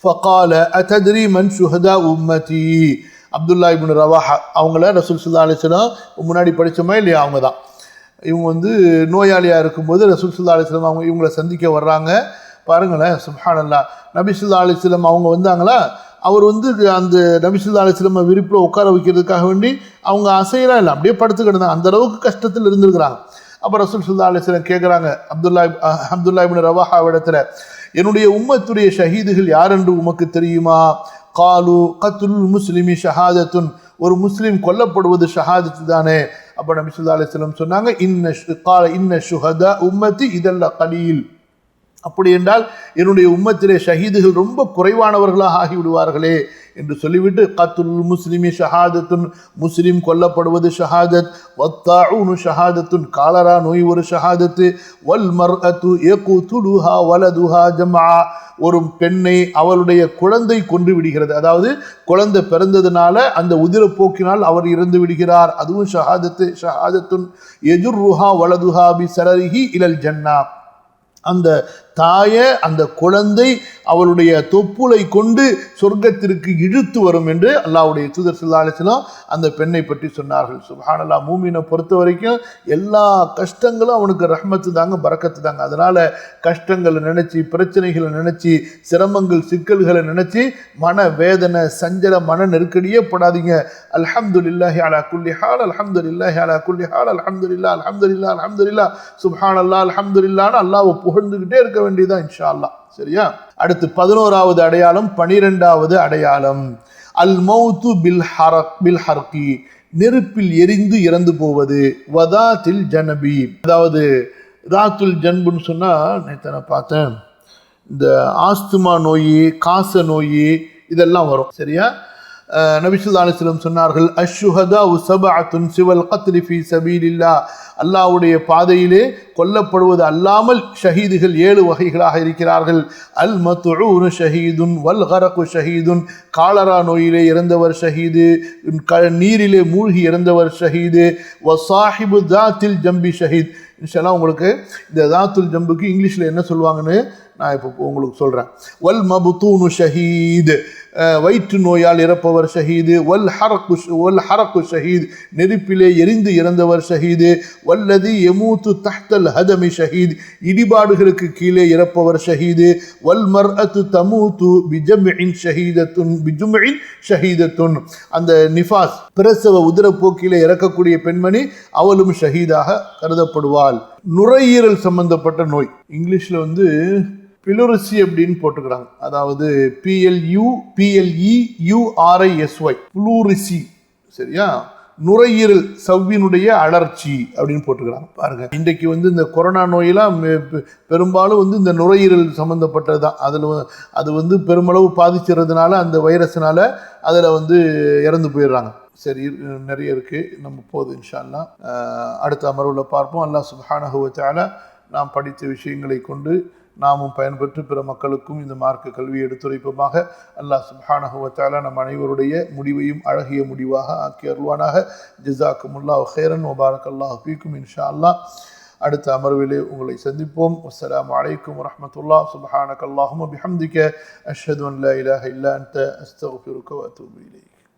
Speaker 1: فقال أتدري من شهداء أمتي. அப்துல்லா இப்னு ரவாஹா அவங்கள ரசூல் ஸல்லல்லாஹு அலைஹி வஸல்லம் முன்னாடி படிச்சோமா இல்லையா, அவங்க தான். இவங்க நோயாளியாக இருக்கும்போது ரசூல் ஸல்லல்லாஹு அலைஹி வஸல்லம் அவங்க இவங்களை சந்திக்க வர்றாங்க. பாருங்களேன், சுப்ஹானல்லாஹ். நபி ஸல்லல்லாஹு அலைஹி வஸல்லம் அவங்க வந்தாங்களா, அவர் அந்த நபி ஸல்லல்லாஹு அலைஹி வஸல்லம் விரிப்பில் உட்கார வைக்கிறதுக்காக வேண்டி அவங்க அசையலாம் இல்லை, அப்படியே படுத்து கிடந்தாங்க. அந்த அளவுக்கு கஷ்டத்தில் இருந்திருக்கிறாங்க. அப்போ ரசூல் ஸல்லல்லாஹு அலைஹி வஸல்லம் கேட்குறாங்க அப்துல்லா இப்னு ரவாஹாவிடத்துல, என்னுடைய உம்மத்துடைய ஷஹீதுகள் யார் என்று உமக்கு தெரியுமா? காலு கத்லுல் முஸ்லிமி ஷஹாதத்துன். ஒரு முஸ்லிம் கொல்லப்படுவது ஷஹாதத்து தானே. அப்போ நபி ஸல்லல்லாஹு அலைஹி வஸல்லம் சொன்னாங்க, இன்ன ஷுஹதா உம்மத்தி இதல்ல கலீல். அப்படி என்றால் என்னுடைய உம்மத்திலே ஷஹீதுகள் ரொம்ப குறைவானவர்களாக ஆகிவிடுவார்களே என்று சொல்லிவிட்டு, கத்துல் முஸ்லிமி ஷஹாதத்துன், முஸ்லிம் கொல்லப்படுவது ஷஹாதத், வத்தாஊனு ஷஹாதத்துன், காலரா நோய் ஒரு ஷஹாதத்து, வல் மர்அத்து யகுதுலுஹா வலதுஹா ஜம்ஆ, ஒரு பெண்ணை அவளுடைய குழந்தை கொன்று விடுகிறது. அதாவது குழந்தை பிறந்ததுனால அந்த உதிரப்போக்கினால் அவர் இறந்து விடுகிறார், அதுவும் ஷஹாதத்து. ஷஹாதத்துன் யஜுர்ருஹா வலதுஹா பி சரரிஹி இலல் ஜன்னா, அந்த தாயை அந்த குழந்தை அவளுடைய தொப்புளை கொண்டு சொர்க்கத்திற்கு இழுத்து வரும் என்று அல்லாஹ்வுடைய தூதர் ஸல்லல்லாஹு அலைஹி வஸல்லம் அந்த பெண்ணை பற்றி சொன்னார்கள். சுப்ஹானல்லாஹ். மூமினை பொறுத்த வரைக்கும் எல்லா கஷ்டங்களும் அவனுக்கு ரஹ்மத்து தாங்க, பரக்கத்து தாங்க. அதனால கஷ்டங்களை நினைச்சு, பிரச்சனைகளை நினைச்சு, சிரமங்கள் சிக்கல்களை நினைச்சு மன வேதனை, சஞ்சல, மன நெருக்கடியே படாதீங்க. அல்ஹம்துலில்லாஹி அலா குல்லி ஹால், அல்ஹம்துலில்லாஹி அலா குல்லி ஹால், அல்ஹம்துலில்லாஹ் அல்ஹம்துலில்லாஹ் அல்ஹம்துலில்லாஹ் சுப்ஹானல்லாஹ் அல்ஹம்துலில்லாஹ்னு அல்லாஹ்வை புகழ்ந்துகிட்டே இருக்க வேண்டியதான் இன்ஷா அல்லாஹ். சரியா? அடுத்து 11வது அடையாளம், 12வது அடையாளம் அல் மௌத்து பில் ஹர்கி, நெருப்பில் எரிந்து இறந்து போவது. வதாத்தில் ஜனபி, அதாவது ராத்துல் ஜன்புன்னு சொன்னா, நேற்று நான் பார்த்தேன், இந்த ஆஸ்துமா நோய், காச நோய் இதெல்லாம் வரும். சரியா? நபி ஸல்லல்லாஹு அலைஹி வஸல்லம் சொன்னார்கள், அஷ்ஷுஹதா சபஅத்துன் சிவல் கத்லி ஃபீ சபீலில்லாஹ், அல்லாஹ்வுடைய பாதையிலே கொல்லப்படுவது அல்லாமல் ஷஹீதுகள் 7 வகைகளாக இருக்கிறார்கள். அல் மத்ஊன் ஷஹீதுன், வல் கரகு ஷஹீதுன், காலரா நோயிலே இறந்தவர் ஷஹீது, நீரிலே மூழ்கி இறந்தவர் ஷஹீது, வசாஹிபு தாத்தில் ஜம்பி ஷஹீத். இன்ஷால்லா உங்களுக்கு இந்த தாத்துல் ஜம்புக்கு இங்கிலீஷில் என்ன சொல்லுவாங்கன்னு நான் இப்போ உங்களுக்கு சொல்கிறேன். வல் மபுத்தூனு ஷஹீத், வயிற்று நோயால் இறப்பவர் ஷஹீது. வல் ஹரக்கு ஷஹீத், நெருப்பிலே எரிந்து இறந்தவர் ஷஹீது. வல்லதி யமூத்து தஹ்தல் ஹதமி ஷஹீத், இடிபாடுகளுக்கு கீழே இறப்பவர் ஷஹீது. வல் மர்அத்து தமூத்து பிஜம்இன் ஷஹீதத்துன், அந்த நிஃபாஸ் பிரசவ உதிரப்போக்கிலே இறக்கக்கூடிய பெண்மணி அவளும் ஷஹீதாக கருதப்படுவாள். நுரையீரல் சம்பந்தப்பட்ட நோய், இங்கிலீஷில் பிளூரிசி அப்படின்னு போட்டுக்கிறாங்க. அதாவது PLURISY, புளூரிசி சரியா? நுரையீரல் சவ்வினுடைய அழற்சி அப்படின்னு போட்டுக்கிறாங்க பாருங்க. இன்றைக்கு இந்த கொரோனா நோயெல்லாம் பெரும்பாலும் இந்த நுரையீரல் சம்பந்தப்பட்டது தான். அது பெருமளவு பாதிக்கிறதுனால அந்த வைரஸ்னால அதில் இறந்து போயிடுறாங்க. சரி, நிறைய இருக்கு, நம்ம போதும் இன்ஷா அல்லாஹ். அடுத்த அமர்வில் பார்ப்போம். அல்லாஹ் சுப்ஹானஹு வ தஆலா நாம் படித்த விஷயங்களை கொண்டு நாமும் பயன்பெற்று பிற மக்களுக்கும் இந்த மார்க்க கல்வியை எடுத்துரைப்போமாக. அல்லாஹ் சுப்ஹானஹு வ தஆலா நம் அனைவருடைய முடிவையும் அழகிய முடிவாக ஆக்கி அருள்வானாக. ஜஸாக்குமுல்லாஹு கைரன் வ பாரக்கல்லாஹு ஃபீக்கும். இன்ஷா அல்லாஹ் அடுத்த அமர்விலே உங்களை சந்திப்போம். அஸ்ஸலாமு அலைக்கும் வரஹ்மத்துல்லாஹ். சுப்ஹானக அல்லாஹும்ம பிஹம்திக அஷ்ஹது அன் லா இலாஹ இல்லா அன்த அஸ்தக்ஃபிருக வ அத்தூபு இலைக்.